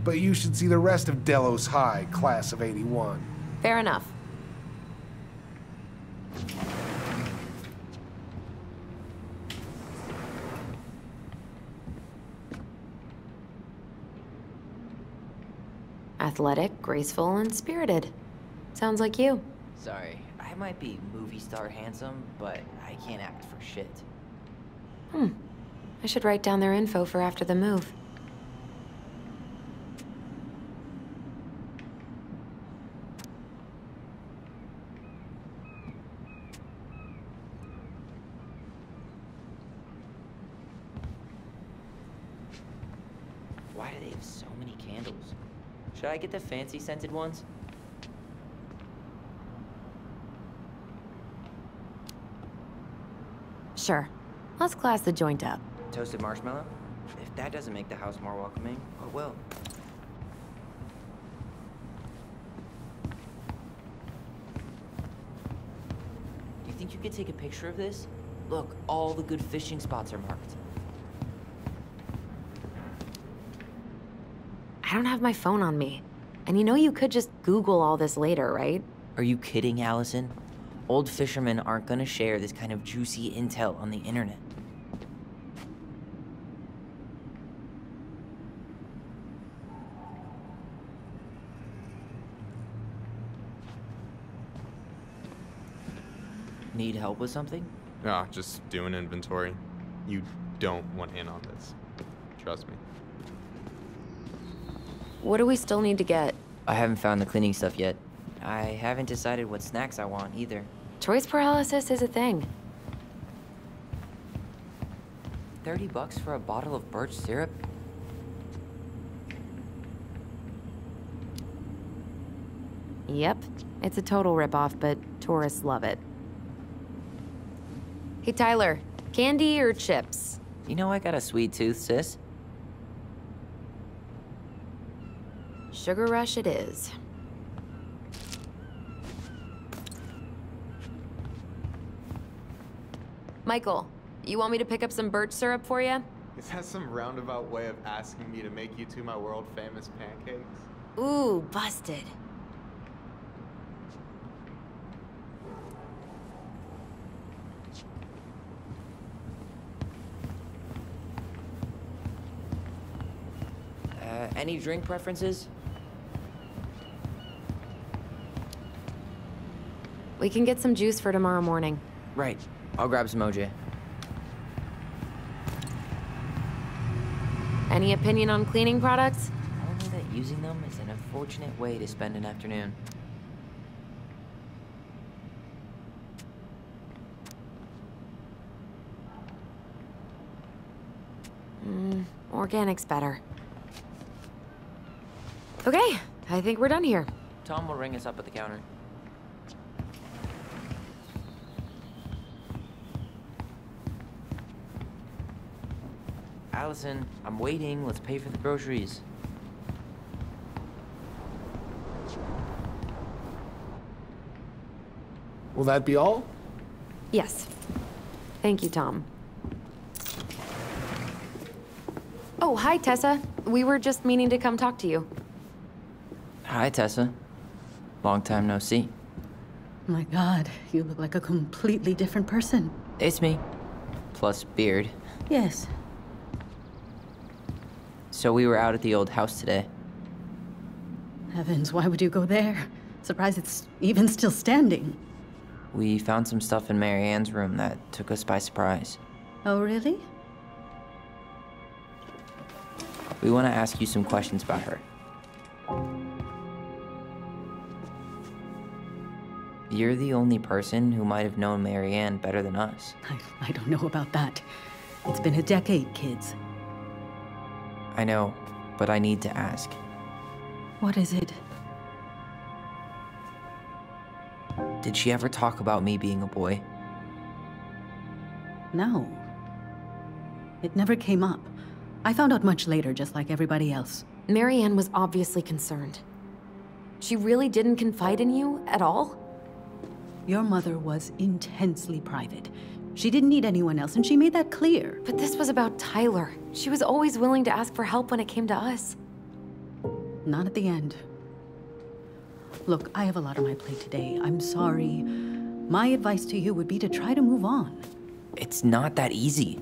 but you should see the rest of Delos High, class of '81. Fair enough. Athletic, graceful, and spirited. Sounds like you. Sorry, I might be movie star handsome, but I can't act for shit. I should write down their info for after the move. Why do they have so many candles? Should I get the fancy scented ones? Sure. Let's class the joint up. Toasted marshmallow? If that doesn't make the house more welcoming, what will? Do you think you could take a picture of this? Look, all the good fishing spots are marked. I don't have my phone on me. And you know you could just Google all this later, right? Are you kidding, Alyson? Old fishermen aren't gonna share this kind of juicy intel on the internet. Need help with something? Ah, just doing inventory. You don't want in on this. Trust me. What do we still need to get? I haven't found the cleaning stuff yet. I haven't decided what snacks I want either. Choice paralysis is a thing. $30 for a bottle of birch syrup? Yep. It's a total ripoff, but tourists love it. Hey, Tyler. Candy or chips? You know I got a sweet tooth, sis. Sugar rush it is. Michael, you want me to pick up some birch syrup for you? Is that some roundabout way of asking me to make you two my world-famous pancakes? Ooh, busted. Any drink preferences? We can get some juice for tomorrow morning. Right. I'll grab some OJ. Any opinion on cleaning products? Only that using them is an unfortunate way to spend an afternoon. Organic's better. Okay, I think we're done here. Tom will ring us up at the counter. Alyson, I'm waiting. Let's pay for the groceries. Will that be all? Yes. Thank you, Tom. Oh, hi, Tessa. We were just meaning to come talk to you. Hi, Tessa. Long time no see. My God, you look like a completely different person. It's me. Plus beard. Yes. So we were out at the old house today. Heavens, why would you go there? Surprised it's even still standing. We found some stuff in Mary Ann's room that took us by surprise. Oh, really? We want to ask you some questions about her. You're the only person who might have known Mary Ann better than us. I don't know about that. It's been a decade, kids. I know, but I need to ask. What is it? Did she ever talk about me being a boy? No. It never came up. I found out much later, just like everybody else. Mary Ann was obviously concerned. She really didn't confide in you at all? Your mother was intensely private. She didn't need anyone else, and she made that clear. But this was about Tyler. She was always willing to ask for help when it came to us. Not at the end. Look, I have a lot on my plate today. I'm sorry. My advice to you would be to try to move on. It's not that easy.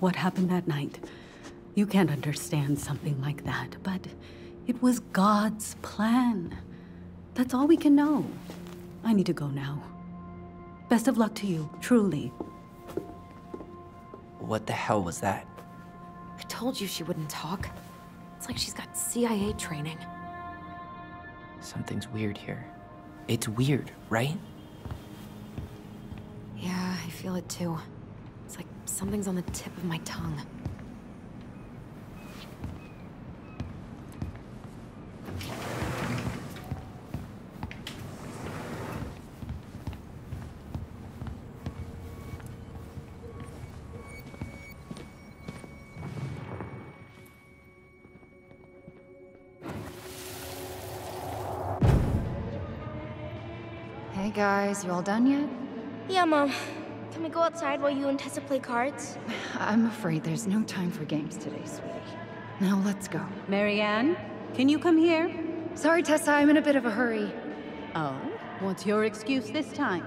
What happened that night? You can't understand something like that, but it was God's plan. That's all we can know. I need to go now. Best of luck to you, truly. What the hell was that? I told you she wouldn't talk. It's like she's got CIA training. Something's weird here. It's weird, right? Yeah, I feel it too. It's like something's on the tip of my tongue. Hey guys, you all done yet? Yeah, Mom. Can we go outside while you and Tessa play cards? I'm afraid there's no time for games today, sweetie. Now let's go. Mary Ann, can you come here? Sorry, Tessa, I'm in a bit of a hurry. Oh, what's your excuse this time?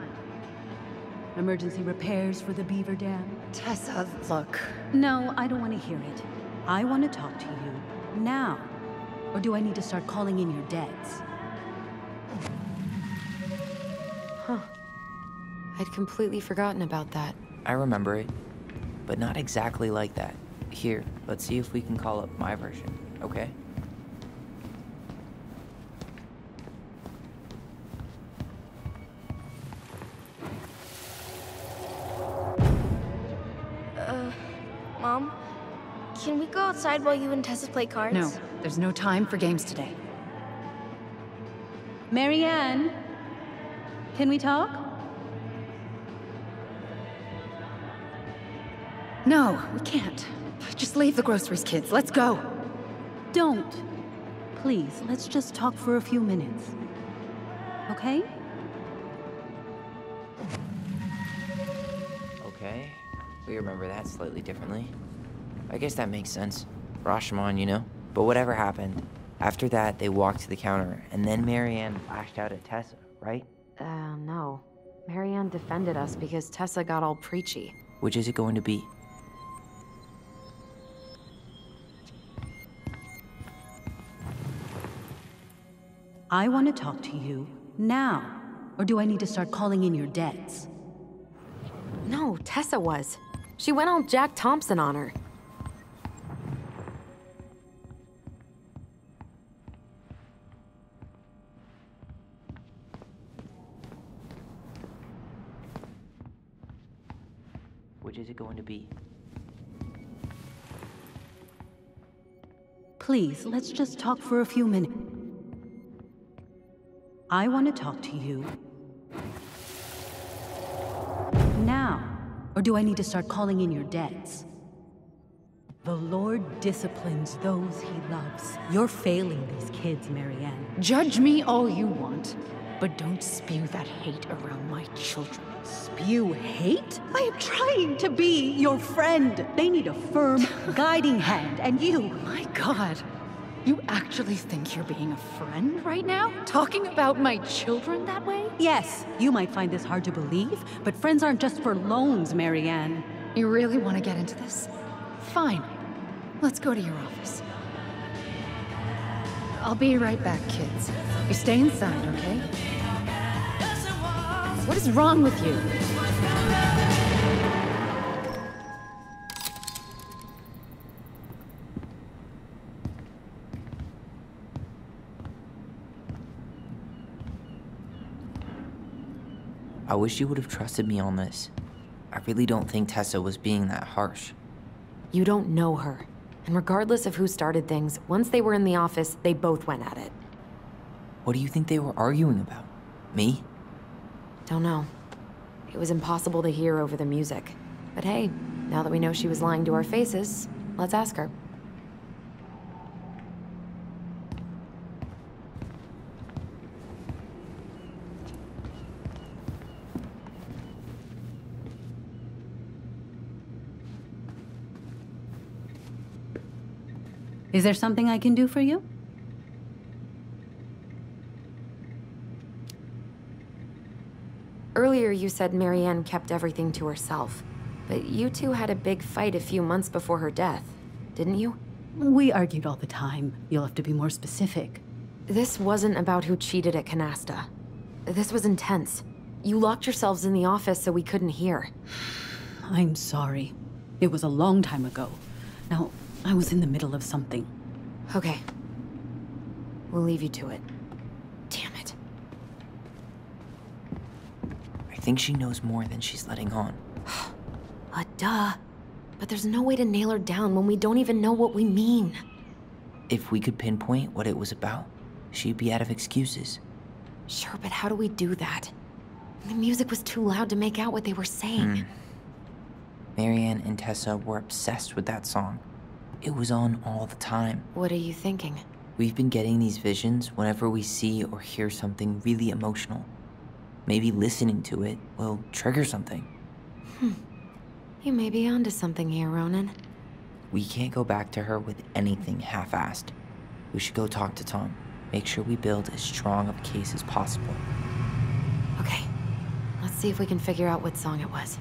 Emergency repairs for the beaver dam? Tessa, look. No, I don't want to hear it. I want to talk to you now. Or do I need to start calling in your debts? Huh. I'd completely forgotten about that. I remember it, but not exactly like that. Here, let's see if we can call up my version, okay? Mom? Can we go outside while you and Tessa play cards? No, there's no time for games today. Mary Ann, can we talk? No, we can't. Just leave the groceries, kids. Let's go. Don't. Please, let's just talk for a few minutes. Okay? Okay, we remember that slightly differently. I guess that makes sense. Rashomon, you know? But whatever happened, after that, they walked to the counter, and then Marianne lashed out at Tessa, right? No. Marianne defended us because Tessa got all preachy. Which is it going to be? I want to talk to you now. Or do I need to start calling in your debts? No, Tessa was. She went all Jack Thompson on her. Which is it going to be? Please, let's just talk for a few minutes. I want to talk to you now. Or do I need to start calling in your debts? The Lord disciplines those he loves. You're failing these kids, Marianne. Judge me all you want, but don't spew that hate around my children. Spew hate? I am trying to be your friend. They need a firm, guiding hand, and you... My God. You actually think you're being a friend right now? Talking about my children that way? Yes, you might find this hard to believe, but friends aren't just for loans, Marianne. You really want to get into this? Fine. Let's go to your office. I'll be right back, kids. You stay inside, okay? What is wrong with you? I wish you would have trusted me on this. I really don't think Tessa was being that harsh. You don't know her. And regardless of who started things, once they were in the office, they both went at it. What do you think they were arguing about? Me? Don't know. It was impossible to hear over the music. But hey, now that we know she was lying to our faces, let's ask her. Is there something I can do for you? Earlier you said Marianne kept everything to herself. But you two had a big fight a few months before her death, didn't you? We argued all the time. You'll have to be more specific. This wasn't about who cheated at Canasta. This was intense. You locked yourselves in the office so we couldn't hear. I'm sorry. It was a long time ago. Now, I was in the middle of something. Okay. We'll leave you to it. Damn it. I think she knows more than she's letting on. Duh. But there's no way to nail her down when we don't even know what we mean. If we could pinpoint what it was about, she'd be out of excuses. Sure, but how do we do that? The music was too loud to make out what they were saying. Marianne and Tessa were obsessed with that song. It was on all the time. What are you thinking? We've been getting these visions whenever we see or hear something really emotional. Maybe listening to it will trigger something. You may be onto something here, Ronan. We can't go back to her with anything half-assed. We should go talk to Tom. Make sure we build as strong of a case as possible. Okay. Let's see if we can figure out what song it was.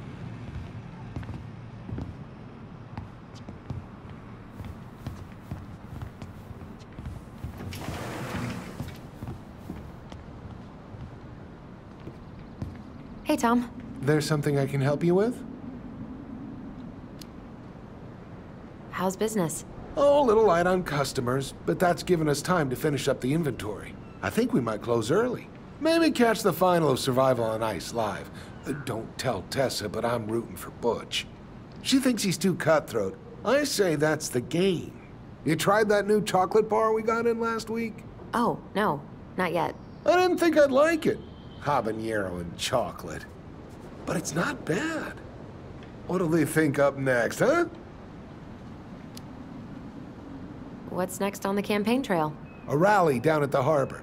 Hey, Tom. There's something I can help you with? How's business? Oh, a little light on customers, but that's given us time to finish up the inventory. I think we might close early. Maybe catch the final of Survival on Ice live. Don't tell Tessa, but I'm rooting for Butch. She thinks he's too cutthroat. I say that's the game. You tried that new chocolate bar we got in last week? Oh, no. Not yet. I didn't think I'd like it. Habanero and chocolate. But it's not bad. What'll they think up next, huh? What's next on the campaign trail? A rally down at the harbor.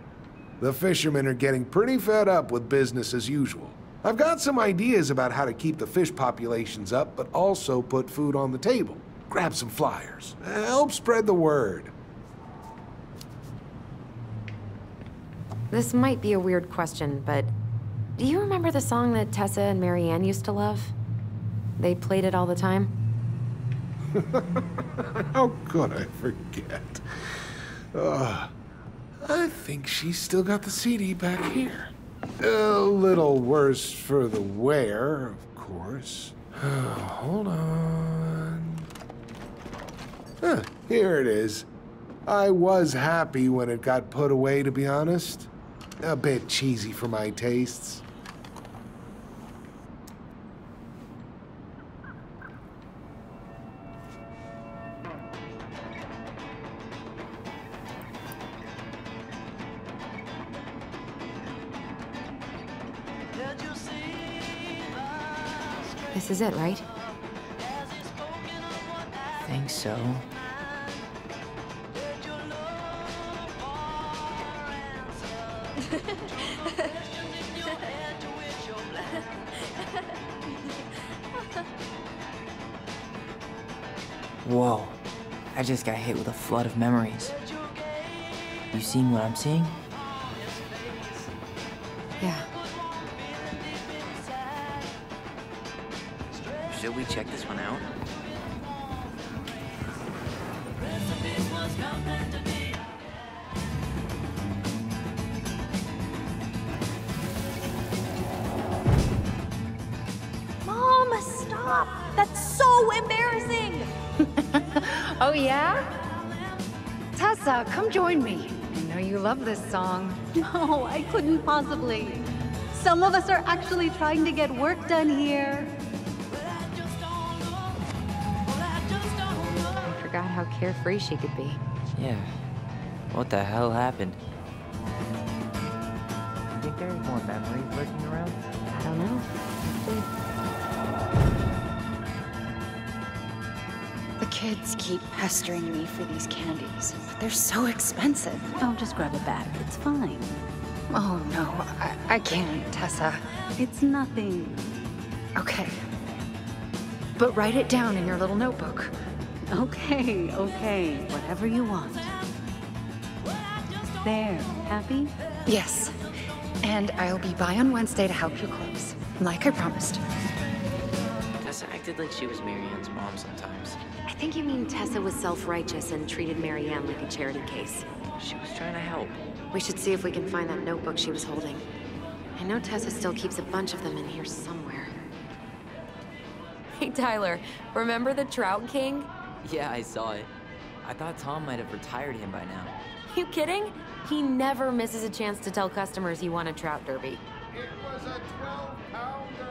The fishermen are getting pretty fed up with business as usual. I've got some ideas about how to keep the fish populations up, but also put food on the table. Grab some flyers. Help spread the word. This might be a weird question, but do you remember the song that Tessa and Marianne used to love? They played it all the time. How could I forget? I think she's still got the CD back here. A little worse for the wear, of course. Hold on. Here it is. I was happy when it got put away, to be honest. A bit cheesy for my tastes. This is it, right? I think so. Whoa, I just got hit with a flood of memories. You seen what I'm seeing? Yeah. Should we check this one out? Mom, stop! That's so embarrassing! Oh, yeah? Tessa, come join me. I know you love this song. No, I couldn't possibly. Some of us are actually trying to get work done here. I forgot how carefree she could be. Yeah. What the hell happened? You think there's more memories lurking around? I don't know. The kids keep pestering me for these candies, but they're so expensive. I'll just grab a bag. It's fine. Oh, no, I can't, Tessa. It's nothing. Okay. But write it down in your little notebook. Okay, okay. Whatever you want. There. Happy? Yes. And I'll be by on Wednesday to help you close, like I promised. Tessa acted like she was Marianne's mom sometimes. I think you mean Tessa was self-righteous and treated Marianne like a charity case. She was trying to help. We should see if we can find that notebook she was holding. I know Tessa still keeps a bunch of them in here somewhere. Hey, Tyler, remember the Trout King? Yeah, I saw it. I thought Tom might have retired him by now. You kidding? He never misses a chance to tell customers he won a trout derby. It was a 12-pounder.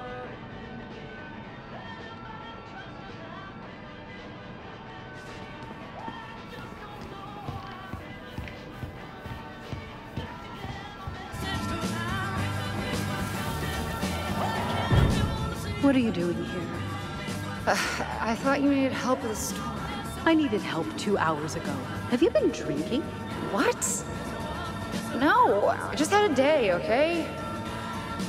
What are you doing here? I thought you needed help with the store. I needed help 2 hours ago. Have you been drinking? What? No, I just had a day, okay?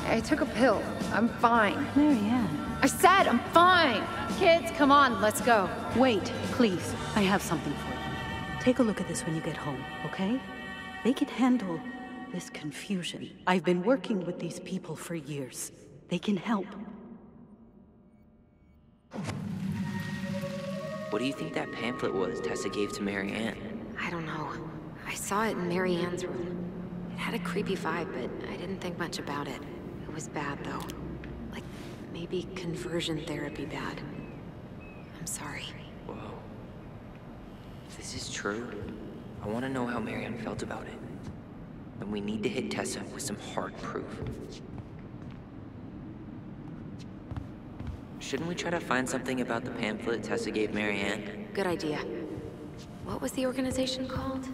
I took a pill. I'm fine. Marianne. I said I'm fine! Kids, come on, let's go. Wait, please. I have something for you. Take a look at this when you get home, okay? They can handle this confusion. I've been working with these people for years. They can help. What do you think that pamphlet was Tessa gave to Marianne? I don't know. I saw it in Marianne's room. It had a creepy vibe, but I didn't think much about it. It was bad, though. Like, maybe conversion therapy bad. I'm sorry. Whoa. If this is true, I want to know how Marianne felt about it. And we need to hit Tessa with some hard proof. Shouldn't we try to find something about the pamphlet Tessa gave Marianne? Good idea. What was the organization called?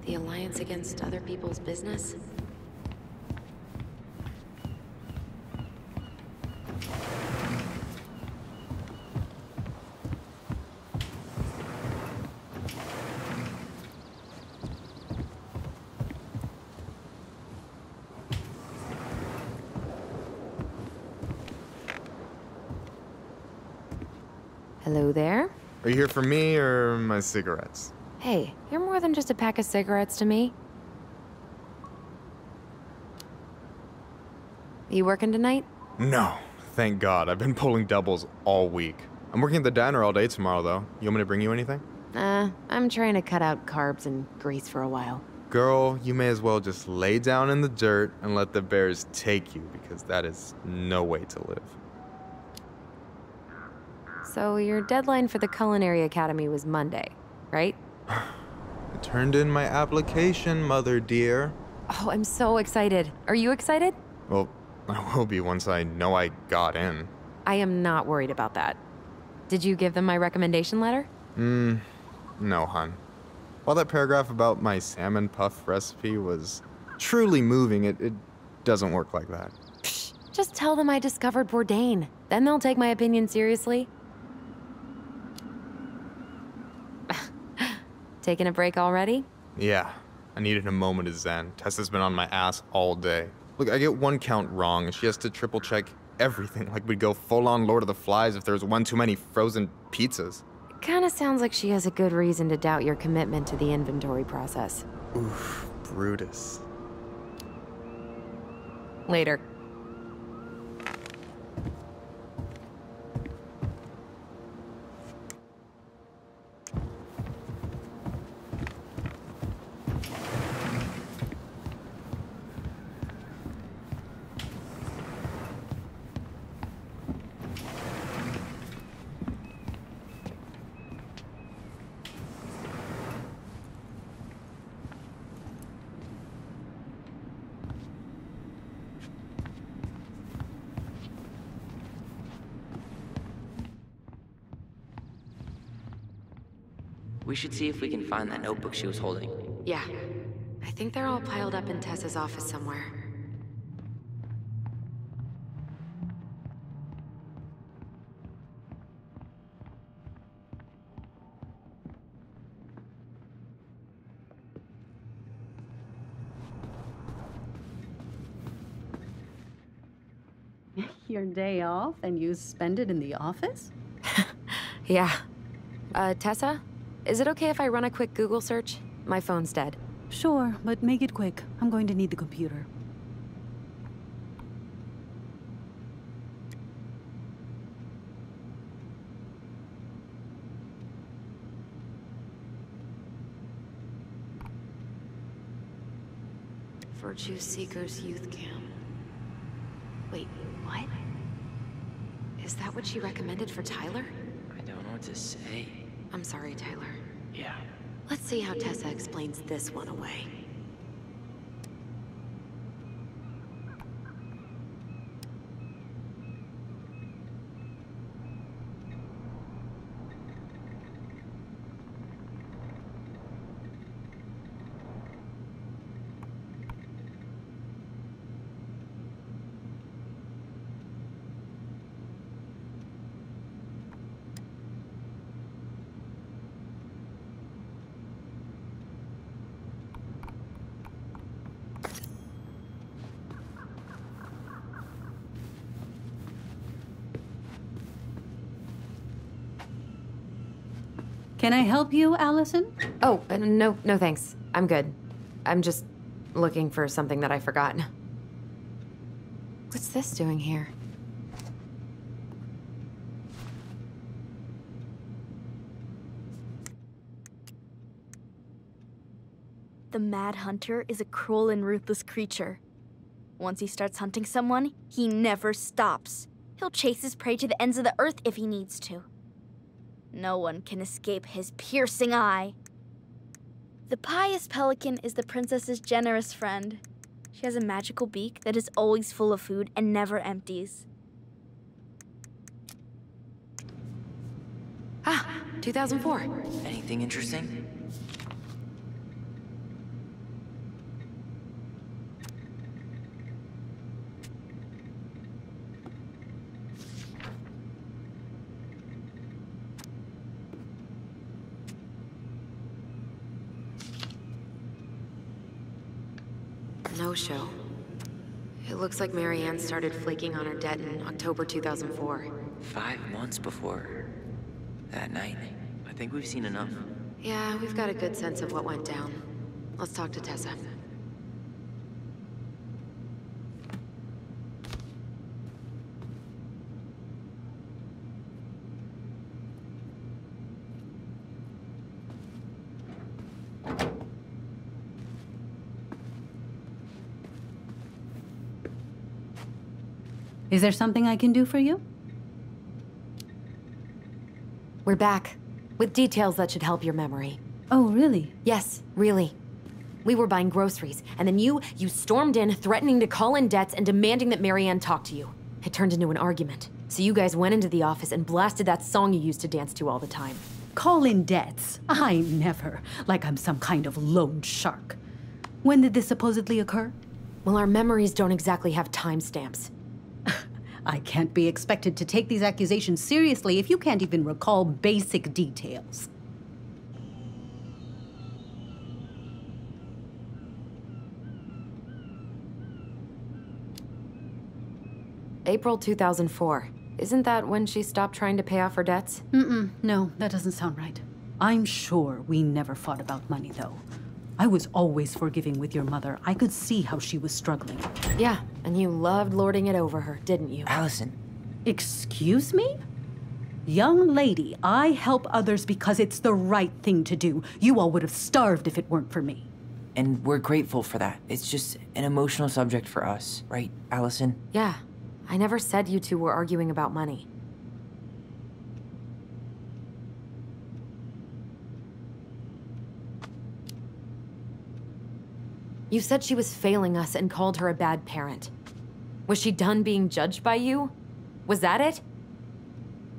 The Alliance Against Other People's Business? Hello there? Are you here for me or my cigarettes? Hey, you're more than just a pack of cigarettes to me. You working tonight? No, thank God. I've been pulling doubles all week. I'm working at the diner all day tomorrow, though. You want me to bring you anything? I'm trying to cut out carbs and grease for a while. Girl, you may as well just lay down in the dirt and let the bears take you, because that is no way to live. So your deadline for the Culinary Academy was Monday, right? I turned in my application, mother dear. Oh, I'm so excited. Are you excited? Well, I will be once I know I got in. I am not worried about that. Did you give them my recommendation letter? No, hun. While that paragraph about my salmon puff recipe was truly moving, it doesn't work like that. Psh, just tell them I discovered Bourdain. Then they'll take my opinion seriously. Taking a break already? Yeah, I needed a moment of zen. Tessa's been on my ass all day. Look, I get one count wrong, and she has to triple check everything, like we'd go full-on Lord of the Flies if there was one too many frozen pizzas. Kinda sounds like she has a good reason to doubt your commitment to the inventory process. Oof, Brutus. Later. We should see if we can find that notebook she was holding. Yeah. I think they're all piled up in Tessa's office somewhere. Your day off and you spend it in the office? Yeah. Tessa? Is it okay if I run a quick Google search? My phone's dead. Sure, but make it quick. I'm going to need the computer. Virtue Seekers Youth Camp. Wait, what? Is that what she recommended for Tyler? I don't know what to say. I'm sorry, Tyler. Yeah. Let's see how Tessa explains this one away. Can I help you, Alyson? Oh, no thanks. I'm good. I'm just looking for something that I forgot. What's this doing here? The Mad Hunter is a cruel and ruthless creature. Once he starts hunting someone, he never stops. He'll chase his prey to the ends of the earth if he needs to. No one can escape his piercing eye. The pious pelican is the princess's generous friend. She has a magical beak that is always full of food and never empties. Ah, 2004. Anything interesting? No show. It looks like Marianne started flaking on her debt in October 2004. 5 months before. That night, I think we've seen enough. Yeah, we've got a good sense of what went down. Let's talk to Tessa. Is there something I can do for you? We're back, with details that should help your memory. Oh, really? Yes, really. We were buying groceries, and then you stormed in, threatening to call in debts and demanding that Marianne talk to you. It turned into an argument. So you guys went into the office and blasted that song you used to dance to all the time. Call in debts? I never. Like I'm some kind of loan shark. When did this supposedly occur? Well, our memories don't exactly have timestamps. I can't be expected to take these accusations seriously if you can't even recall basic details. April 2004. Isn't that when she stopped trying to pay off her debts? No, that doesn't sound right. I'm sure we never fought about money, though. I was always forgiving with your mother. I could see how she was struggling. Yeah, and you loved lording it over her, didn't you? Alyson. Excuse me? Young lady, I help others because it's the right thing to do. You all would have starved if it weren't for me. And we're grateful for that. It's just an emotional subject for us, right, Alyson? Yeah. I never said you two were arguing about money. You said she was failing us and called her a bad parent. Was she done being judged by you? Was that it?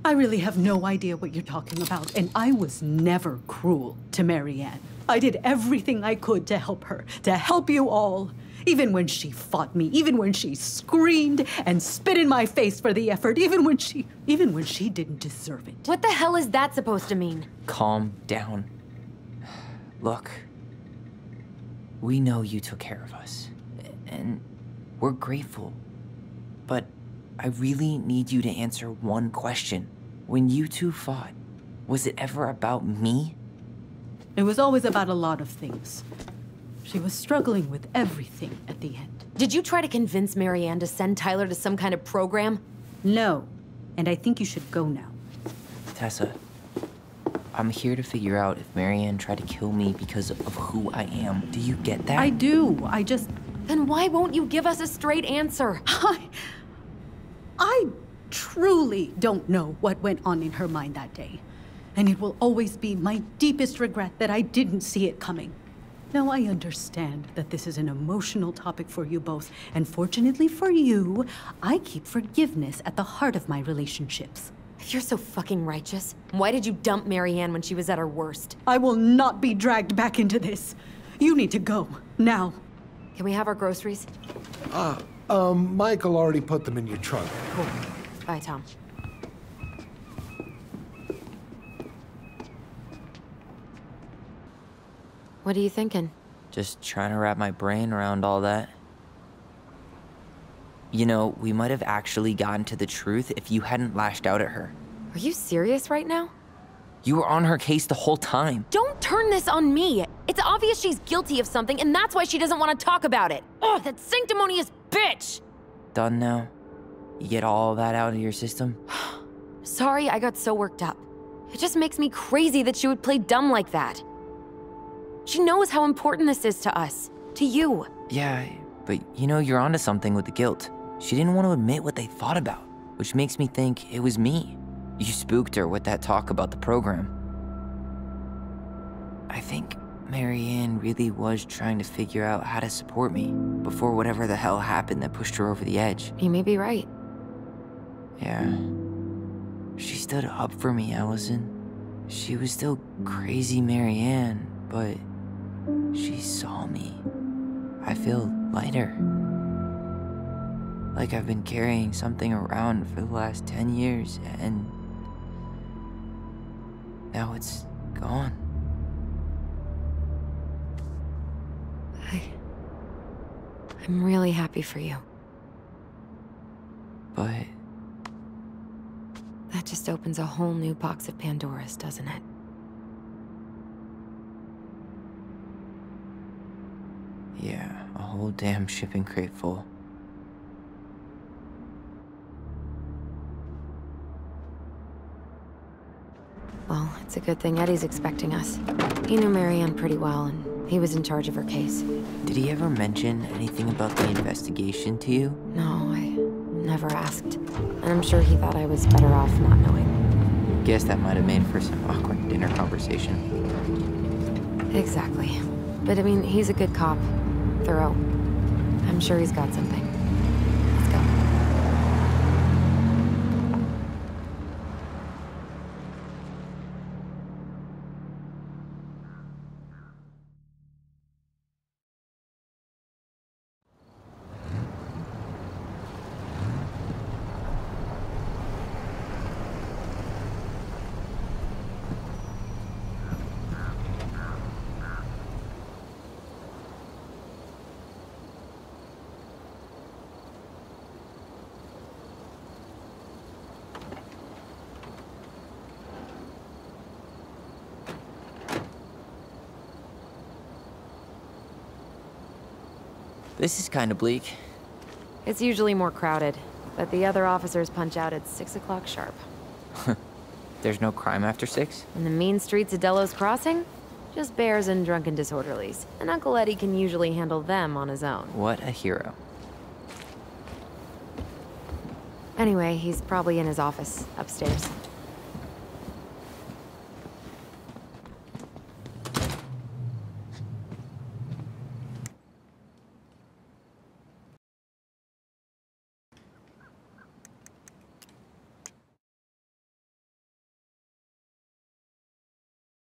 I really have no idea what you're talking about, and I was never cruel to Marianne. I did everything I could to help her, to help you all. Even when she fought me, even when she screamed and spit in my face for the effort, even when she didn't deserve it. What the hell is that supposed to mean? Calm down. Look, we know you took care of us, and we're grateful. But I really need you to answer one question. When you two fought, was it ever about me? It was always about a lot of things. She was struggling with everything at the end. Did you try to convince Marianne to send Tyler to some kind of program? No, and I think you should go now. Tessa, I'm here to figure out if Marianne tried to kill me because of who I am. Do you get that? I do. I just... Then why won't you give us a straight answer? I truly don't know what went on in her mind that day. And it will always be my deepest regret that I didn't see it coming. Now, I understand that this is an emotional topic for you both, and fortunately for you, I keep forgiveness at the heart of my relationships. If you're so fucking righteous, why did you dump Marianne when she was at her worst? I will not be dragged back into this. You need to go, now. Can we have our groceries? Michael already put them in your trunk. Cool. Bye, Tom. What are you thinking? Just trying to wrap my brain around all that. You know, we might have actually gotten to the truth if you hadn't lashed out at her. Are you serious right now? You were on her case the whole time. Don't turn this on me! It's obvious she's guilty of something, and that's why she doesn't want to talk about it! Ugh, that sanctimonious bitch! Done now? You get all that out of your system? Sorry I got so worked up. It just makes me crazy that she would play dumb like that. She knows how important this is to us. To you. Yeah, but you know, you're onto something with the guilt. She didn't want to admit what they thought about, which makes me think it was me. You spooked her with that talk about the program. I think Marianne really was trying to figure out how to support me before whatever the hell happened that pushed her over the edge. You may be right. Yeah. She stood up for me, Alyson. She was still crazy Marianne, but she saw me. I feel lighter. Like I've been carrying something around for the last 10 years, and now it's gone. I'm really happy for you. But that just opens a whole new box of Pandora's, doesn't it? Yeah, a whole damn shipping crate full. Well, it's a good thing Eddie's expecting us. He knew Marianne pretty well, and he was in charge of her case. Did he ever mention anything about the investigation to you? No, I never asked. And I'm sure he thought I was better off not knowing. Guess that might have made for some awkward dinner conversation. Exactly. But I mean, he's a good cop. Thorough. I'm sure he's got something. Let's go. This is kind of bleak. It's usually more crowded, but the other officers punch out at 6 o'clock sharp. There's no crime after 6? In the mean streets of Delos Crossing? Just bears and drunken disorderlies. And Uncle Eddie can usually handle them on his own. What a hero. Anyway, he's probably in his office, upstairs.